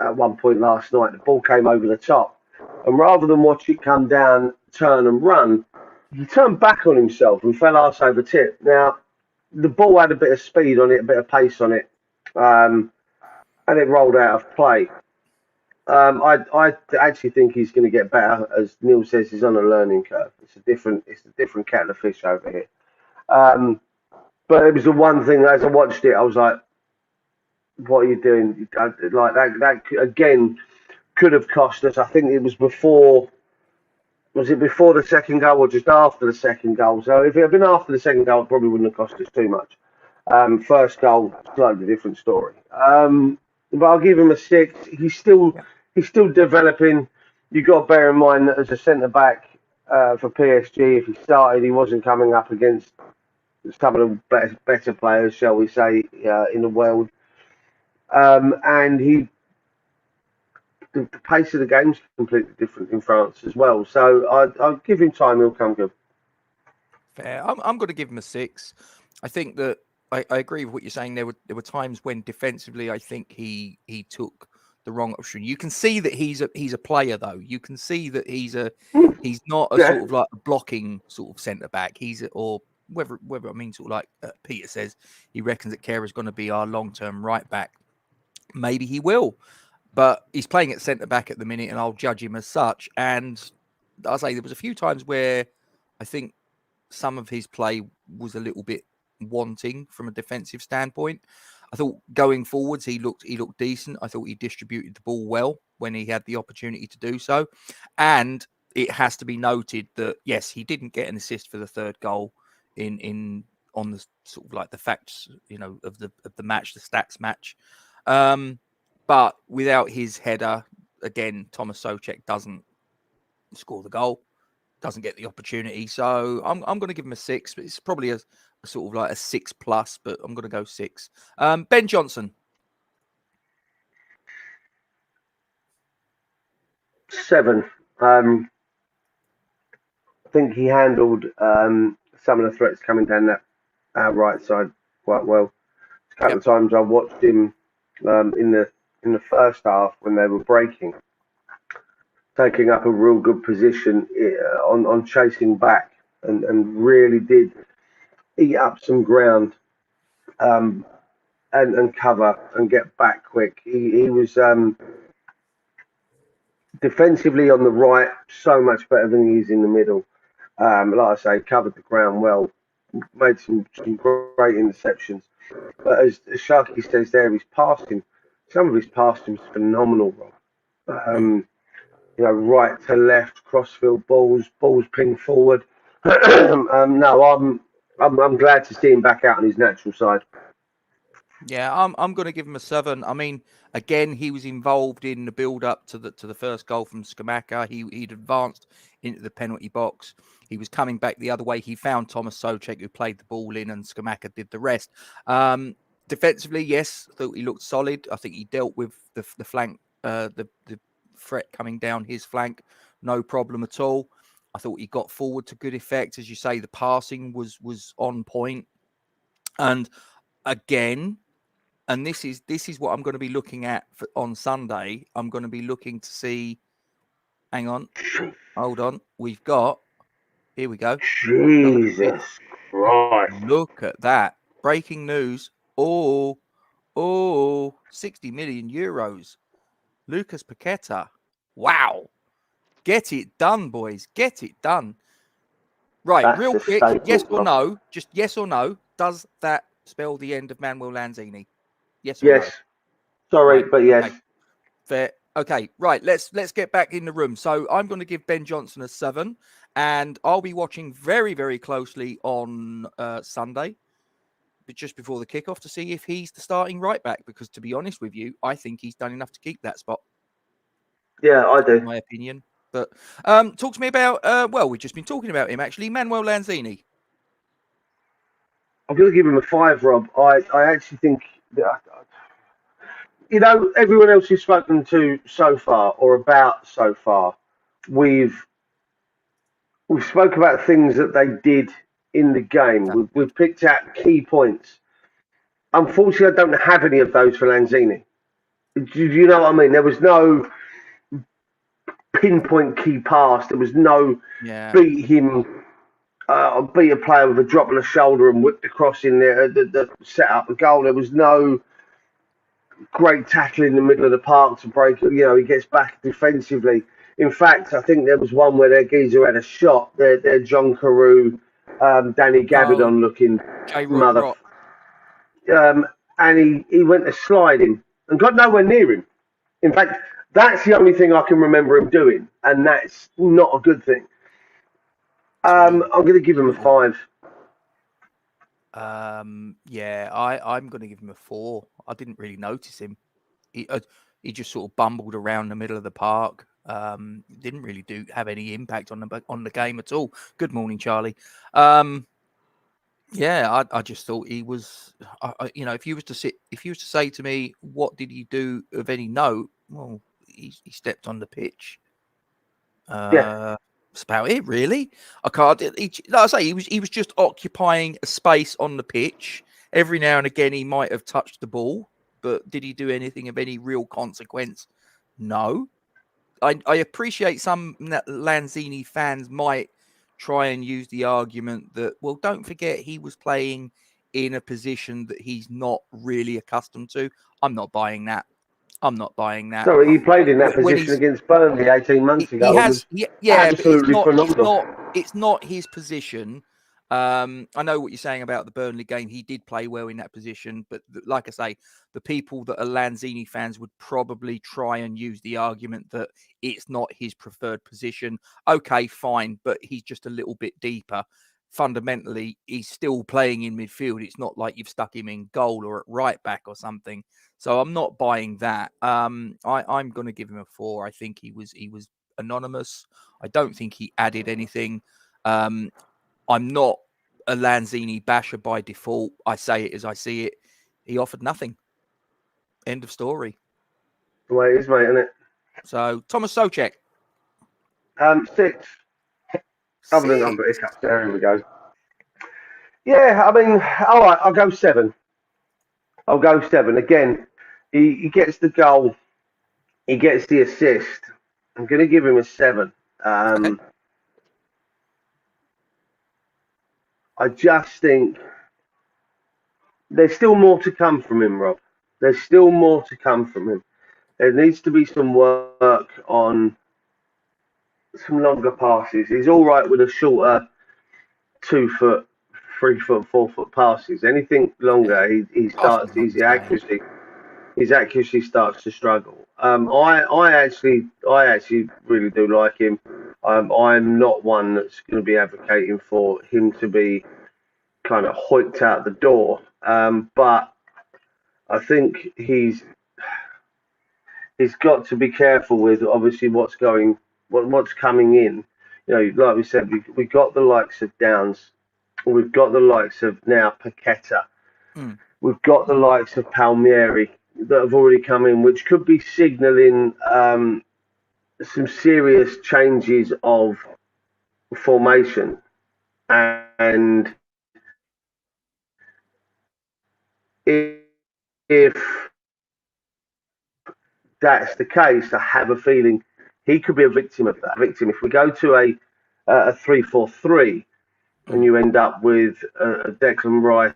at one point last night. The ball came over the top, and rather than watch it come down, turn and run, he turned back on himself and fell arse over tip. Now, the ball had a bit of speed on it, a bit of pace on it, and it rolled out of play. I actually think he's going to get better. As Neil says, he's on a learning curve. It's a different kettle of fish over here. But it was the one thing, as I watched it, I was like, what are you doing? Like that again could have cost us. I think it was before. Was it before the second goal or just after the second goal? So if it had been after the second goal, it probably wouldn't have cost us too much. First goal, slightly different story. But I'll give him a 6. He's still developing. You've got to bear in mind that as a centre back for PSG, if he started, he wasn't coming up against some of the better players, shall we say, in the world. And the pace of the game's completely different in France as well. So I'll give him time; he'll come good. Fair. I'm going to give him a 6. I think that I agree with what you're saying. There were times when defensively, I think he took the wrong option. You can see that he's a player though. You can see that he's not a sort of like a blocking sort of centre back. Or whether I mean sort of like Peter says he reckons that Kerr's going to be our long term right back. Maybe he will, but he's playing at centre back at the minute, and I'll judge him as such. And I'll say there was a few times where I think some of his play was a little bit wanting from a defensive standpoint. I thought going forwards he looked decent. I thought he distributed the ball well when he had the opportunity to do so. And it has to be noted that yes, he didn't get an assist for the third goal on the sort of like the facts, of the match, the stats match. But without his header, again, Thomas Souček doesn't score the goal, doesn't get the opportunity. So I'm going to give him a 6, but it's probably a sort of like a 6+, but I'm going to go 6. Ben Johnson. 7. I think he handled some of the threats coming down that right side quite well. A couple of times I watched him in the first half when they were breaking, taking up a real good position on chasing back, and really did eat up some ground and cover and get back quick. He was defensively on the right so much better than he is in the middle. Like I say, covered the ground well, made some great interceptions. But as Sharky says there, some of his passing is phenomenal. Right to left, crossfield balls ping forward. No, I'm glad to see him back out on his natural side. Yeah, I'm going to give him a 7. I mean, again, he was involved in the build-up to the first goal from Scamacca. He'd advanced into the penalty box. He was coming back the other way. He found Thomas Souček, who played the ball in, and Scamacca did the rest. Defensively, yes, I thought he looked solid. I think he dealt with the flank, the threat coming down his flank, no problem at all. I thought he got forward to good effect. As you say, the passing was on point. And again, and this is what I'm going to be looking at on Sunday. I'm going to be looking to see. Hang on, hold on. Here we go. Jesus Christ! Look at that! Breaking news. 60 million euros. Lucas Paqueta. Wow! Get it done, boys. Get it done. Right, That's real quick. Yes or no? Just yes or no. Does that spell the end of Manuel Lanzini? Yes or no? Sorry, right, but yes. Okay. Fair. Okay, right. Let's get back in the room. So I'm going to give Ben Johnson a 7, and I'll be watching very, very closely on Sunday, but just before the kickoff, to see if he's the starting right back. Because to be honest with you, I think he's done enough to keep that spot. Yeah, I do. In my opinion. But talk to me about. We've just been talking about him actually, Manuel Lanzini. I'm going to give him a 5, Rob. I actually think. Everyone else you've spoken to so far, or about so far, we've spoke about things that they did in the game. We've picked out key points. Unfortunately, I don't have any of those for Lanzini. Do you know what I mean? There was no pinpoint key pass. There was no beat a player with a drop on the shoulder and whip the cross in there, the set up a goal. There was no great tackle in the middle of the park to break. He gets back defensively. In fact, I think there was one where their geezer had a shot. Their John Carew, Danny Gabidon looking mother. And he went to slide him and got nowhere near him. In fact, that's the only thing I can remember him doing, and that's not a good thing. I'm going to give him a 5. I'm going to give him a 4. I didn't really notice him. He just sort of bumbled around the middle of the park. Didn't really have any impact on the game at all. Good morning, Charlie. I just thought he was. If you was to say to me, what did he do of any note? Well, he stepped on the pitch. That's about it, really. I can't. Like I say, he was just occupying a space on the pitch, Every now and again, he might have touched the ball, but did he do anything of any real consequence? No. I appreciate some Lanzini fans might try and use the argument that, well, don't forget he was playing in a position that he's not really accustomed to. I'm not buying that. I'm not buying that. Sorry, he played in that When position against Burnley 18 months he ago. It has, was yeah, but absolutely phenomenal. it's not his position. I know what you're saying about the Burnley game. He did play well in that position, but like I say, the people that are Lanzini fans would probably try and use the argument that it's not his preferred position. Okay, fine, but he's just a little bit deeper. Fundamentally, he's still playing in midfield. It's not like you've stuck him in goal or at right back or something. So I'm not buying that. I'm going to give him a 4. I think he was anonymous. I don't think he added anything. I'm not a Lanzini basher by default. I say it as I see it. He offered nothing. End of story. The way it is, mate, isn't it? So Thomas Souček. 6. Other than number hiccups, there we go. Yeah, I mean, all right, I'll go 7. Again, he gets the goal. He gets the assist. I'm going to give him a 7. Okay. I just think there's still more to come from him, Rob. There's still more to come from him. There needs to be some work on some longer passes. He's all right with a shorter 2 foot, 3 foot, 4 foot passes. Anything longer, he starts. His accuracy starts to struggle. I actually really do like him. I'm not one that's going to be advocating for him to be kind of hoiked out the door. But I think he's got to be careful with obviously what's coming in. You know, like we said, we got the likes of Downs, we've got the likes of now Paqueta, we've got the likes of Palmieri that have already come in, which could be signalling some serious changes of formation. And if that's the case, I have a feeling he could be a victim of that. If we go to a 3-4-3 and you end up with a Declan Rice,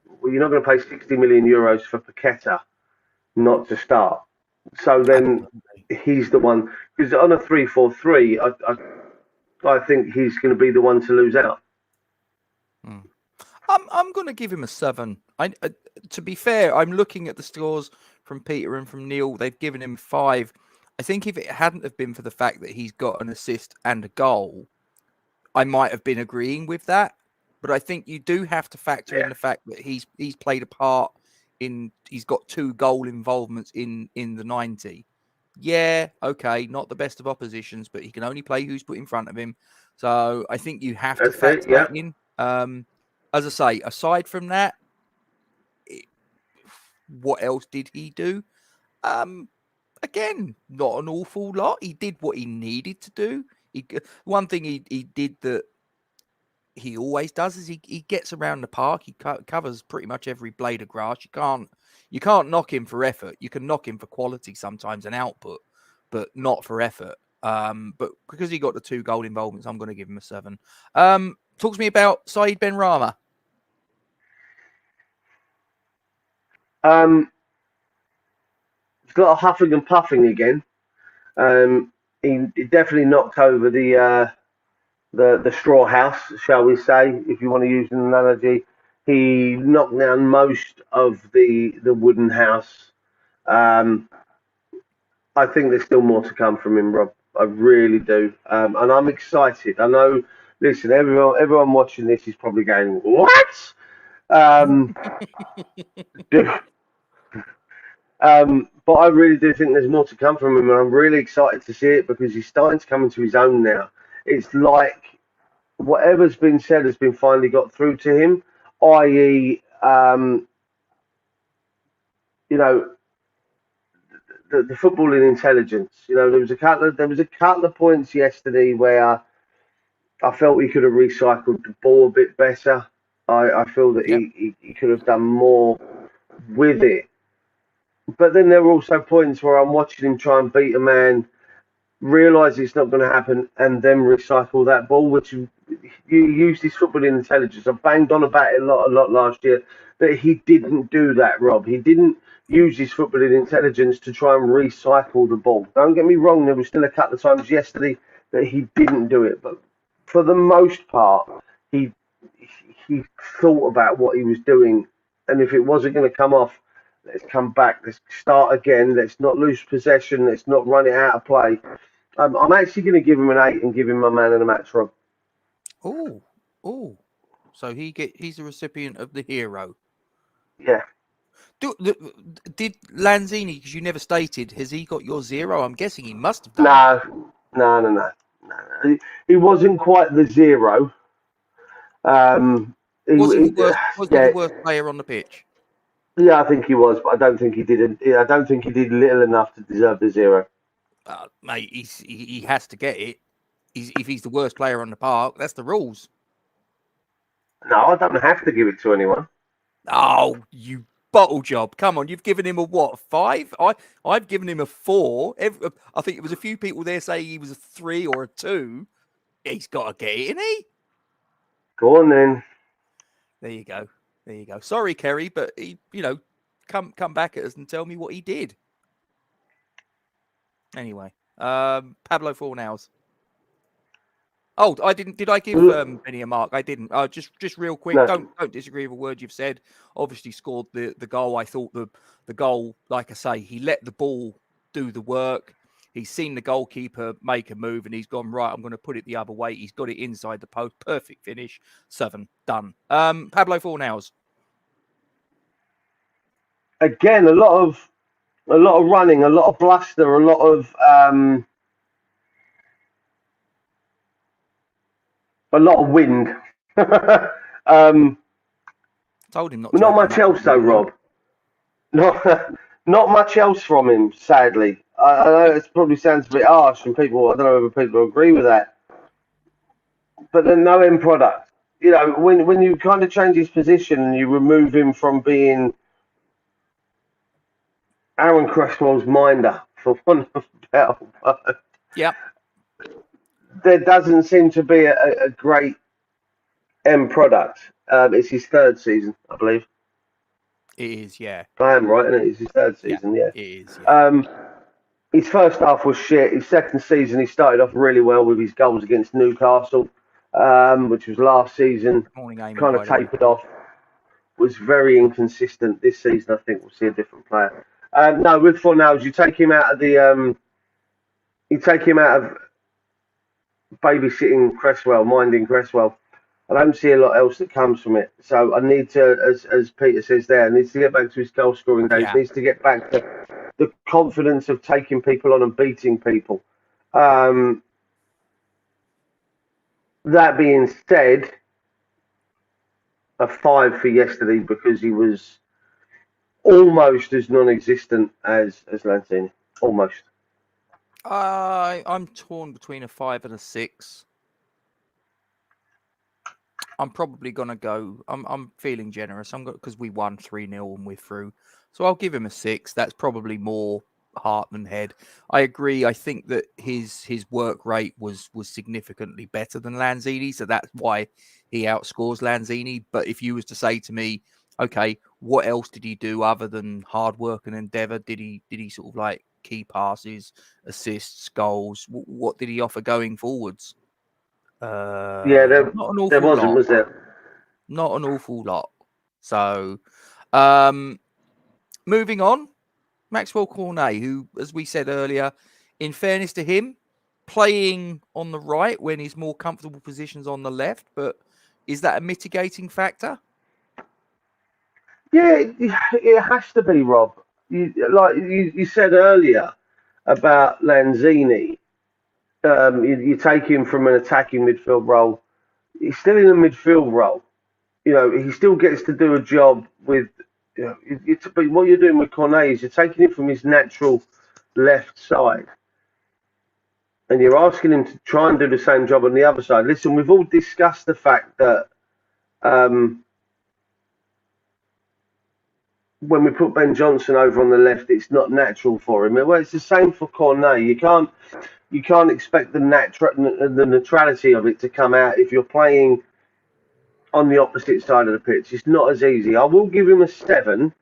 well, you're not going to pay 60 million euros for Paqueta not to start. So then he's the one, because on a 3-4-3, I think he's going to be the one to lose out. I'm going to give him a 7. To be fair, I'm looking at the scores from Peter and from Neil. They've given him 5. I think if it hadn't have been for the fact that he's got an assist and a goal, I might have been agreeing with that. But I think you do have to factor in the fact that he's played a part in. He's got 2 goal involvements in the 90. Yeah, okay, not the best of oppositions, but he can only play who's put in front of him. So I think you have to factor that in. As I say, aside from that, what else did he do? Again, not an awful lot. He did what he needed to do. One thing he did that he always does is he gets around the park. He covers pretty much every blade of grass. You can't knock him for effort. You can knock him for quality sometimes and output, but not for effort. But because he got the 2 goal involvements, I'm going to give him a 7. Talk to me about Said Benrahma. He's got a huffing and puffing again. He definitely knocked over the straw house, shall we say, if you want to use an analogy. He knocked down most of the wooden house. I think there's still more to come from him, Rob. I really do, and I'm excited. I know. Listen, everyone watching this is probably going, "What?" But I really do think there's more to come from him, and I'm really excited to see it because he's starting to come into his own now. It's like whatever's been said has been finally got through to him, i.e., you know, the footballing intelligence. You know, there was a couple of points yesterday where I felt he could have recycled the ball a bit better. I feel that Yep. he could have done more with it. But then there were also points where I'm watching him try and beat a man, realise it's not going to happen, and then recycle that ball, which you use his footballing intelligence. I banged on about it a lot last year, but he didn't do that, Rob. He didn't use his footballing intelligence to try and recycle the ball. Don't get me wrong, there was still a couple of times yesterday that he didn't do it, but for the most part, he he thought about what he was doing, and if it wasn't going to come off, let's come back, let's start again, let's not lose possession, let's not run it out of play. I'm actually going to give him an 8 and give him my man of the match, Rob. Oh, oh. So he's a recipient of the hero. Yeah. Did Lanzini, because you never stated, has he got your 0? I'm guessing he must have done. No. He wasn't quite the 0. Wasn't he Yeah, the worst player on the pitch? yeah, I think he was, but I don't think he did. I don't think he did little enough to deserve the 0. Mate, he has to get it. If he's the worst player on the park, that's the rules. No, I don't have to give it to anyone. Oh, you bottle job! Come on, you've given him a what, 5? I've given him a 4. I think it was a few people there saying he was a 3 or a 2. He's got to get it, isn't he? Go on then. There you go. Sorry, Kerry, but he, come back at us and tell me what he did. Anyway, Pablo Fornals. Oh, I didn't. Did I give Benny a mark? I didn't. Just real quick. No. Don't disagree with a word you've said. Obviously scored the goal. I thought the goal, like I say, he let the ball do the work. He's seen the goalkeeper make a move, and he's gone right. I'm going to put it the other way. He's got it inside the post. Perfect finish. 7 done. Pablo Fornals. Again, a lot of running, a lot of bluster, a lot of wind. Told him not to. Not much else though, Rob. Not much else from him, sadly. I know it probably sounds a bit harsh, and I don't know if people agree with that. But then no end product. When you kind of change his position and you remove him from being Aaron Cresswell's minder, for want of a better word. Yeah. There doesn't seem to be a great end product. It's his 3rd season, I believe. It is, yeah. I am right, isn't it? It's his 3rd season, yeah. It is, yeah. His first half was shit. His second season, he started off really well with his goals against Newcastle, which was last season. Morning, Amy, Kind of tapered off. Was very inconsistent. This season, I think we'll see a different player. No, with Fornals, you take him out of babysitting Cresswell, minding Cresswell. I don't see a lot else that comes from it. So I need to, as Peter says there, needs to get back to his goal scoring days. Yeah. Needs to get back to the confidence of taking people on and beating people. That being said, a 5 for yesterday because he was almost as non-existent as Lanzini. Almost. I'm torn between a 5 and a 6. I'm probably gonna go. I'm feeling generous. Because we won 3-0 and we're through, so I'll give him a 6. That's probably more heart than head. I agree. I think that his work rate was significantly better than Lanzini, so that's why he outscores Lanzini. But if you was to say to me, okay, what else did he do other than hard work and endeavour? Did he sort of like key passes, assists, goals? What did he offer going forwards? There wasn't, lot. was there? Not an awful lot. So, moving on, Maxwell Cornay, who, as we said earlier, in fairness to him, playing on the right when his more comfortable position's on the left, but is that a mitigating factor? Yeah, it has to be, Rob. You said earlier about Lanzini. You take him from an attacking midfield role. He's still in a midfield role. He still gets to do a job with. But what you're doing with Cornay is you're taking him from his natural left side, and you're asking him to try and do the same job on the other side. Listen, we've all discussed the fact that when we put Ben Johnson over on the left, it's not natural for him. Well, it's the same for Cornay. You can't expect the neutrality of it to come out if you're playing on the opposite side of the pitch. It's not as easy. I will give him a 7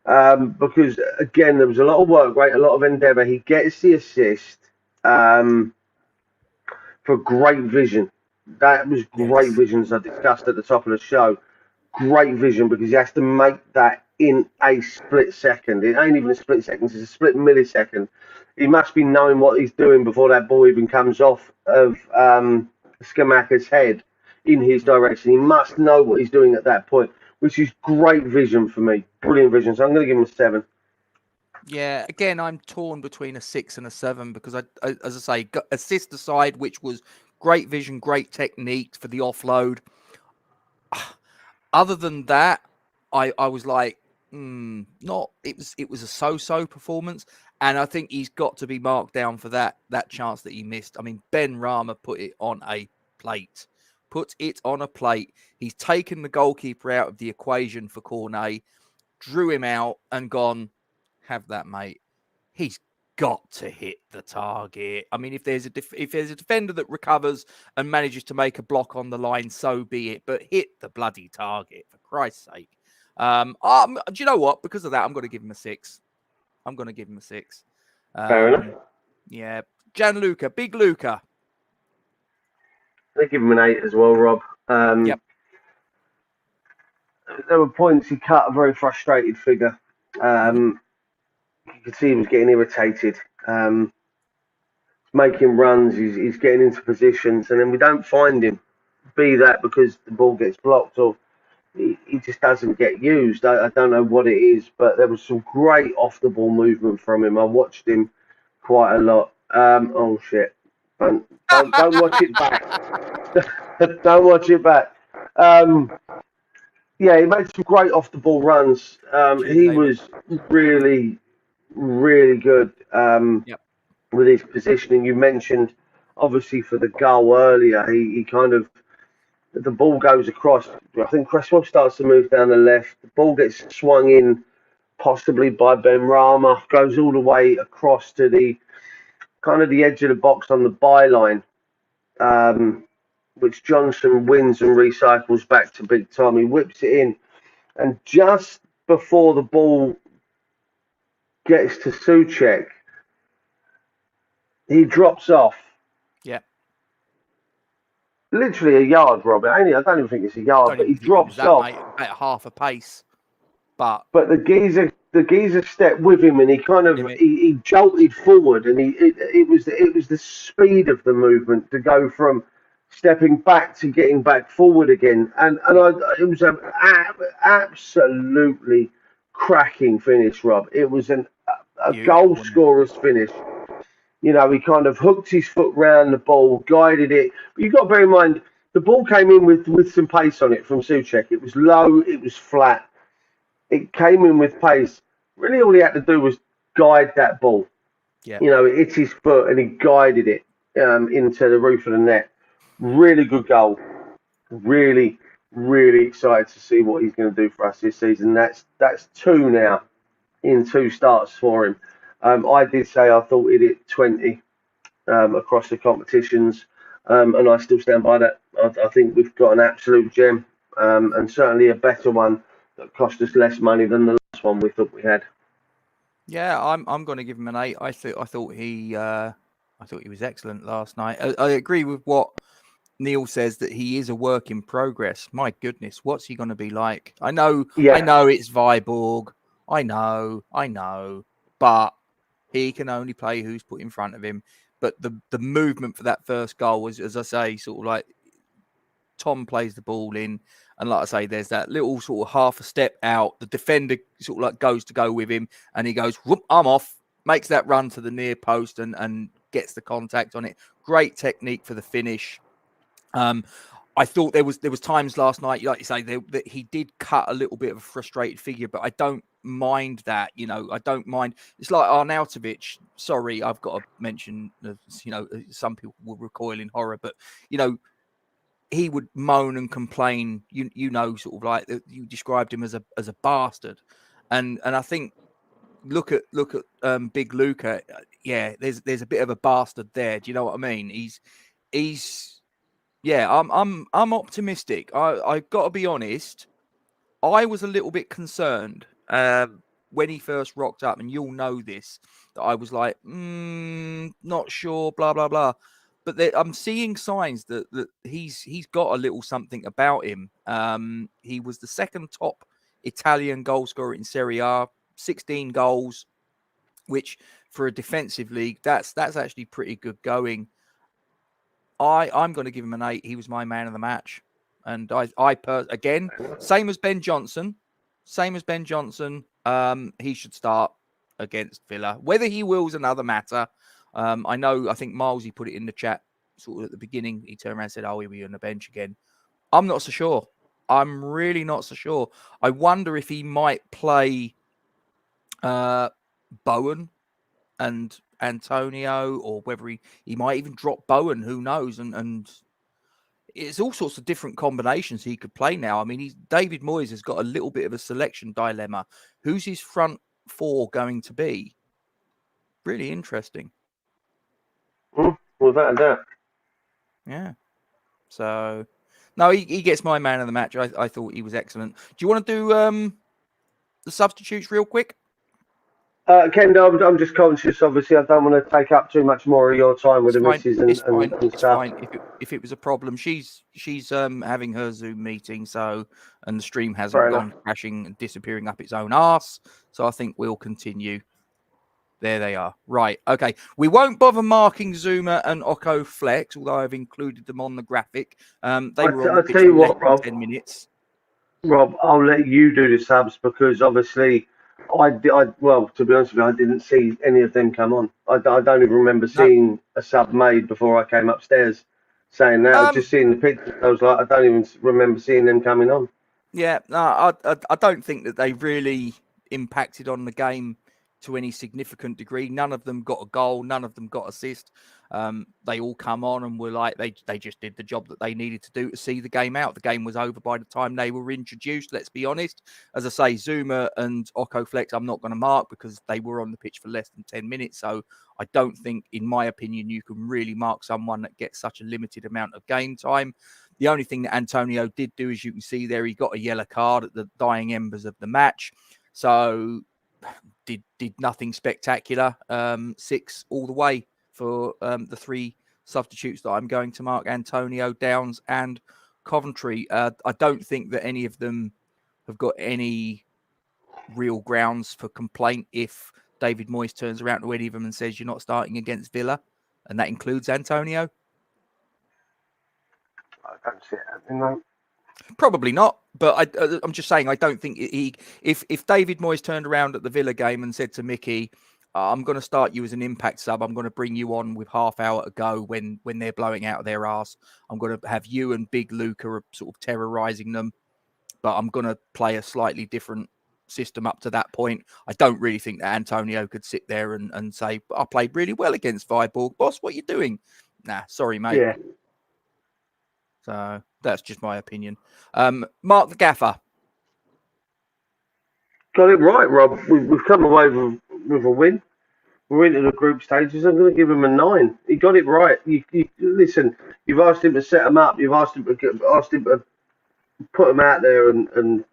because again there was a lot of work rate, a lot of endeavour. He gets the assist for great vision. That was great vision, as I discussed at the top of the show. Great vision because he has to make that in a split second. It ain't even a split second, it's a split millisecond. He must be knowing what he's doing before that ball even comes off of Skamaka's head in his direction. He must know what he's doing at that point, which is great vision for me. Brilliant vision. So I'm going to give him a 7. Yeah, again, I'm torn between a 6 and a 7 because, as I say, assist aside, which was great vision, great technique for the offload. Other than that, I was like, not. It was a so-so performance, and I think he's got to be marked down for that chance that he missed. I mean, Ben Rama put it on a plate. Put it on a plate. He's taken the goalkeeper out of the equation for Cornay, drew him out, and gone, have that, mate. He's got to hit the target. I mean, if there's a defender that recovers and manages to make a block on the line, so be it. But hit the bloody target, for Christ's sake. Do you know what? Because of that, I'm going to give him a 6. I'm going to give him a 6. Fair enough. Yeah. Gianluca, big Luca. I give him an 8 as well, Rob. Yep. There were points he cut a very frustrated figure. You could see he was getting irritated. Making runs, he's getting into positions, and then we don't find him. Be that because the ball gets blocked or he just doesn't get used. I don't know what it is, but there was some great off-the-ball movement from him. I watched him quite a lot. Oh, shit. Don't watch it back. Don't watch it back. Yeah, he made some great off-the-ball runs. He was really, really good with his positioning. You mentioned, obviously, for the goal earlier, he kind of, the ball goes across. I think Cresswell starts to move down the left. The ball gets swung in, possibly by Ben Rama, goes all the way across to the kind of the edge of the box on the byline, which Johnson wins and recycles back to Big Tom. He whips it in, and just before the ball gets to Souček, he drops off. Yeah. Literally a yard, Robert. I don't even think it's a yard, but he drops off at half a pace. But the geezer stepped with him, and he kind of he jolted forward, and it was the speed of the movement to go from stepping back to getting back forward again, and it was an absolutely cracking finish, Rob. It was a goal scorer's finish. You know, he kind of hooked his foot round the ball, guided it. But you've got to bear in mind, the ball came in with some pace on it from Souček. It was low, it was flat. It came in with pace. Really, all he had to do was guide that ball. Yeah. You know, it hit his foot and he guided it into the roof of the net. Really good goal. Really, really excited to see what he's going to do for us this season. That's 2 now in 2 starts for him. I did say I thought he'd hit 20 across the competitions, and I still stand by that. I think we've got an absolute gem, and certainly a better one that cost us less money than the last one we thought we had. Yeah, I'm going to give him an 8. I thought he was excellent last night. I agree with what Neil says, that he is a work in progress. My goodness, what's he going to be like? I know it's Viborg. I know, but he can only play who's put in front of him. But the movement for that first goal was, as I say, sort of like Tom plays the ball in, and like I say, there's that little sort of half a step out. The defender sort of like goes to go with him, and he goes, whoop, I'm off, makes that run to the near post and gets the contact on it. Great technique for the finish. I thought there was times last night, like you say, that he did cut a little bit of a frustrated figure, but I don't mind that. You know, I don't mind. It's like Arnautovic. Sorry, I've got to mention. You know, some people will recoil in horror, but you know, he would moan and complain. You know, sort of like you described him as a bastard, and I think look at Big Luca. Yeah, there's a bit of a bastard there. Do you know what I mean? He's yeah. I'm optimistic. I've got to be honest. I was a little bit concerned when he first rocked up, and you'll know this, that I was like, not sure, blah blah blah. But I'm seeing signs that he's got a little something about him. He was the second top Italian goal scorer in Serie A, 16 goals, which for a defensive league, that's actually pretty good going. I'm going to give him an 8. He was my man of the match. And again, same as Ben Johnson. He should start against Villa. Whether he will is another matter. I think Milesy put it in the chat sort of at the beginning. He turned around and said, "Oh, he'll be on the bench again." I'm not so sure. I'm really not so sure. I wonder if he might play Bowen and Antonio, or whether he might even drop Bowen. Who knows? And it's all sorts of different combinations he could play now. I mean, David Moyes has got a little bit of a selection dilemma. Who's his front four going to be? Really interesting. Without a doubt. Yeah. So, no, he gets my man of the match. I thought he was excellent. Do you want to do the substitutes real quick? Ken, I'm just conscious. Obviously, I don't want to take up too much more of your time with the missus and stuff. It's fine. If it was a problem, she's having her Zoom meeting, and the stream hasn't gone crashing and disappearing up its own arse. So I think we'll continue. There they are. Right. Okay. We won't bother marking Zuma and Oko Flex, although I've included them on the graphic. They were on the pitch for less than 10 minutes. Rob, I'll let you do the subs because obviously well, to be honest with you, I didn't see any of them come on. I don't even remember seeing a sub made before I came upstairs saying that. I was just seeing the pictures. I was like, I don't even remember seeing them coming on. Yeah, no, I don't think that they really impacted on the game to any significant degree. None of them got a goal. None of them got assist. They all come on and were like, they just did the job that they needed to do to see the game out. The game was over by the time they were introduced, let's be honest. As I say, Zuma and Oko Flex, I'm not going to mark because they were on the pitch for less than 10 minutes. So I don't think, in my opinion, you can really mark someone that gets such a limited amount of game time. The only thing that Antonio did do, as you can see there, he got a yellow card at the dying embers of the match. So did nothing spectacular. 6 all the way for the 3 substitutes that I'm going to mark: Antonio, Downs, and Coventry. I don't think that any of them have got any real grounds for complaint if David Moyes turns around to any of them and says you're not starting against Villa, and that includes Antonio. I don't see it happening, though. Probably not, but I'm just saying I don't think if David Moyes turned around at the Villa game and said to Mickey, I'm going to start you as an impact sub, I'm going to bring you on with half hour to go when they're blowing out of their arse, I'm going to have you and Big Luca sort of terrorising them, but I'm going to play a slightly different system up to that point. I don't really think that Antonio could sit there and say, I played really well against Viborg. Boss, what are you doing? Nah, sorry, mate. Yeah. So that's just my opinion. Mark the Gaffer. Got it right, Rob. We've come away with a win. We're into the group stages. I'm going to give him a 9. He got it right. You listen. You've asked him to set him up. You've asked him to put him out there and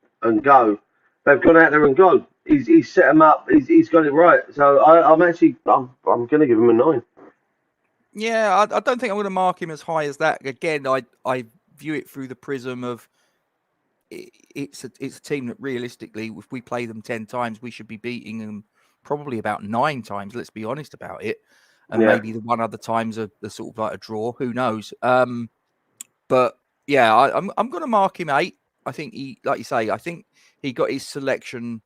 go. They've gone out there and gone. He's set him up. He's got it right. So I'm going to give him a 9. Yeah, I don't think I'm going to mark him as high as that. Again, I view it through the prism of it's a team that realistically, if we play them 10 times, we should be beating them probably about 9 times. Let's be honest about it, and maybe the one other time's a sort of like a draw. Who knows? But yeah, I'm going to mark him 8. I think he, like you say, I think he got his selection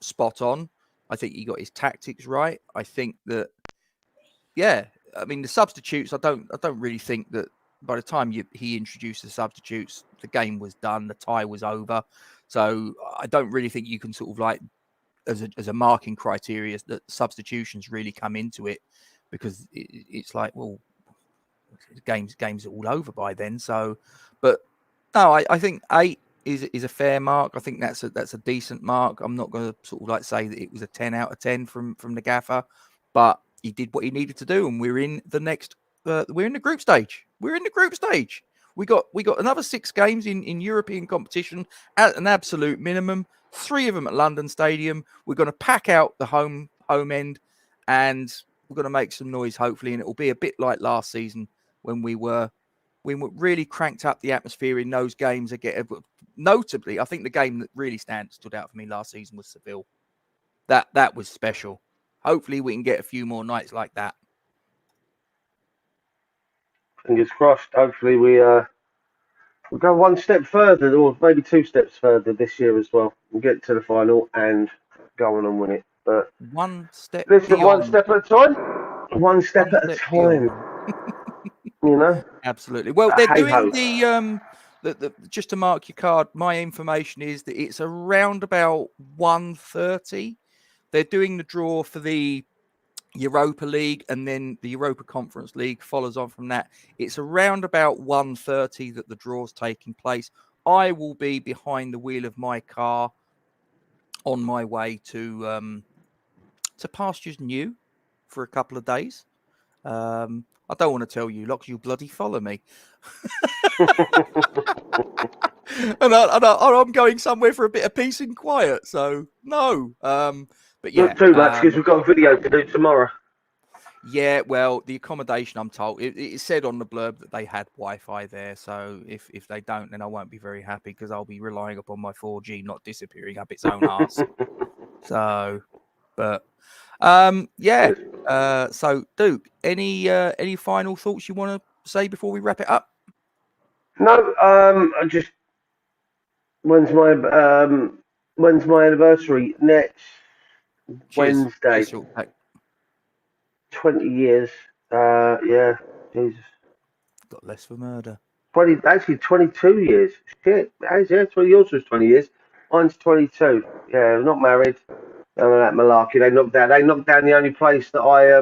spot on. I think he got his tactics right. I think that, yeah. I mean, the substitutes, I don't really think that by the time he introduced the substitutes, the game was done, the tie was over. So I don't really think you can sort of like, as a marking criteria, that substitutions really come into it, because it's like, well, the game's all over by then. So, but no, I think 8 is a fair mark. I think that's a decent mark. I'm not going to sort of like say that it was a 10 out of 10 from the gaffer, but he did what he needed to do, and we're in the next. We're in the group stage. We're in the group stage. We got another 6 games in European competition at an absolute minimum. 3 of them at London Stadium. We're going to pack out the home end, and we're going to make some noise, hopefully, and it will be a bit like last season when we really cranked up the atmosphere in those games. Again, notably, I think the game that really stood out for me last season was Seville. That was special. Hopefully, we can get a few more nights like that. Fingers crossed. Hopefully, we'll go one step further, or maybe 2 steps further this year as well. We'll get to the final and go on and win it. But one step listen, beyond. one step at a time. One step at a time. You know. Absolutely. Well, they're doing the just to mark your card. My information is that it's around about 1:30. They're doing the draw for the Europa League, and then the Europa Conference League follows on from that. It's around about 1:30 that the draw's taking place. I will be behind the wheel of my car on my way to Pastures New for a couple of days. I don't want to tell you, Locks, you bloody follow me. and I'm going somewhere for a bit of peace and quiet. So no, but yeah, not too much because we've got a video to do tomorrow. Yeah, well, the accommodation, I'm told, it said on the blurb that they had Wi-Fi there. So if they don't, then I won't be very happy because I'll be relying upon my 4G not disappearing up its own arse. So, but yeah. So Duke, any final thoughts you want to say before we wrap it up? No, I just when's my anniversary? Next Wednesday. 20 years. Yeah, Jesus. Got less for murder. 22 years. Shit, yeah, 20 yours was 20 years. Mine's 22. Yeah, not married. That malarkey. They knocked down the only place that I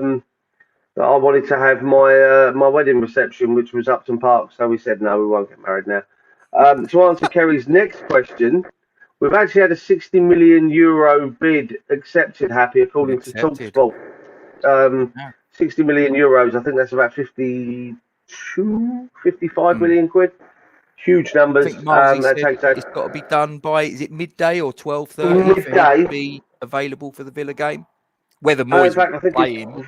wanted to have my wedding reception, which was Upton Park. So we said no, we won't get married now. To answer Kerry's next question, we've actually had a 60 million euro bid accepted. Happy, according to TalkSport. 60 million euros. I think that's about 55 million quid. Huge numbers. It's got to be done by, is it midday or 12:30? Midday. To be available for the Villa game. Where the Moyes are playing.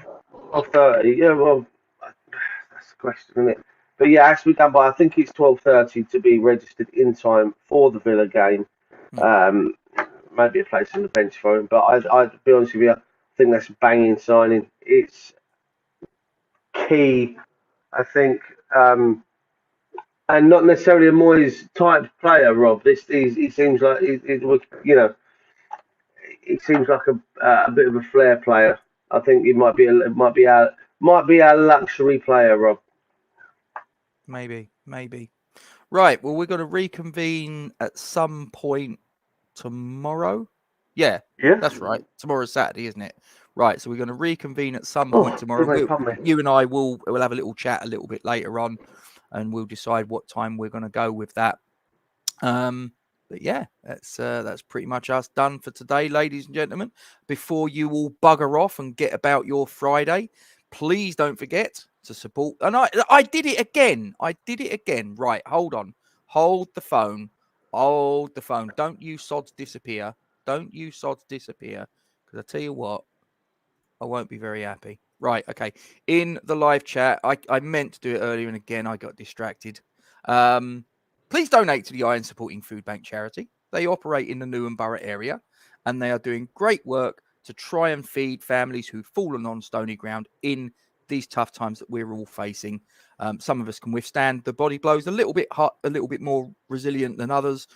12:30. Yeah, well, that's the question, isn't it? But yeah, it has to be done by, I think it's 12:30 to be registered in time for the Villa game. Maybe a place on the bench for him. But I'd be honest with you, I think that's a banging signing. It's key, I think, and not necessarily a Moyes type player, Rob. It seems like it seems like a bit of a flair player. I think it might be our luxury player, Rob. Maybe. Right. Well, we're going to reconvene at some point tomorrow. Yeah, that's right. Tomorrow's Saturday, isn't it? Right. So we're going to reconvene at some point tomorrow. You and I will have a little chat a little bit later on, and we'll decide what time we're going to go with that. But yeah, that's pretty much us done for today, ladies and gentlemen. Before you all bugger off and get about your Friday, please don't forget to support. And I did it again. Right, hold on. Hold the phone. Don't you sods disappear. Because I tell you what, I won't be very happy. Right, okay. In the live chat, I meant to do it earlier, and again, I got distracted. Please donate to the Iron Supporting Food Bank charity. They operate in the Newham Borough area, and they are doing great work to try and feed families who've fallen on stony ground in these tough times that we're all facing. Some of us can withstand the body blows a little bit hot, a little bit more resilient than others.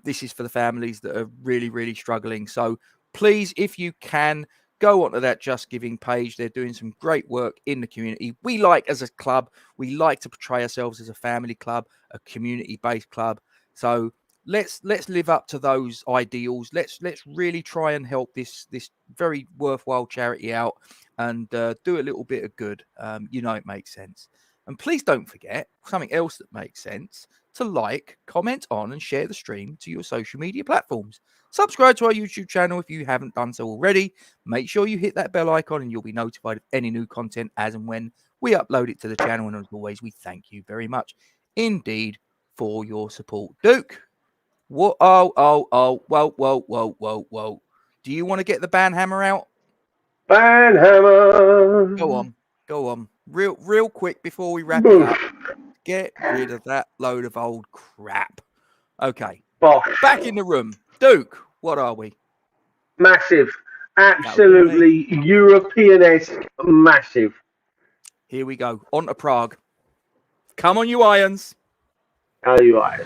This is for the families that are really, really struggling. So please, if you can, go onto that Just Giving page. They're doing some great work in the community. We like, as a club, we like to portray ourselves as a family club, a community-based club. So let's live up to those ideals. Let's really try and help this very worthwhile charity out and do a little bit of good. It makes sense. And please don't forget something else that makes sense. to like, comment on, and share the stream to your social media platforms. Subscribe to our YouTube channel if you haven't done so already. Make sure you hit that bell icon and you'll be notified of any new content as and when we upload it to the channel. And as always, we thank you very much indeed for your support. Duke, what? Whoa. Do you want to get the band hammer out? Banhammer. Go on. Real quick before we wrap it up. Get rid of that load of old crap. Okay. Bosh. Back in the room. Duke, what are we? Massive. Absolutely European-esque massive. Here we go. On to Prague. Come on, you Irons. How are you, guys?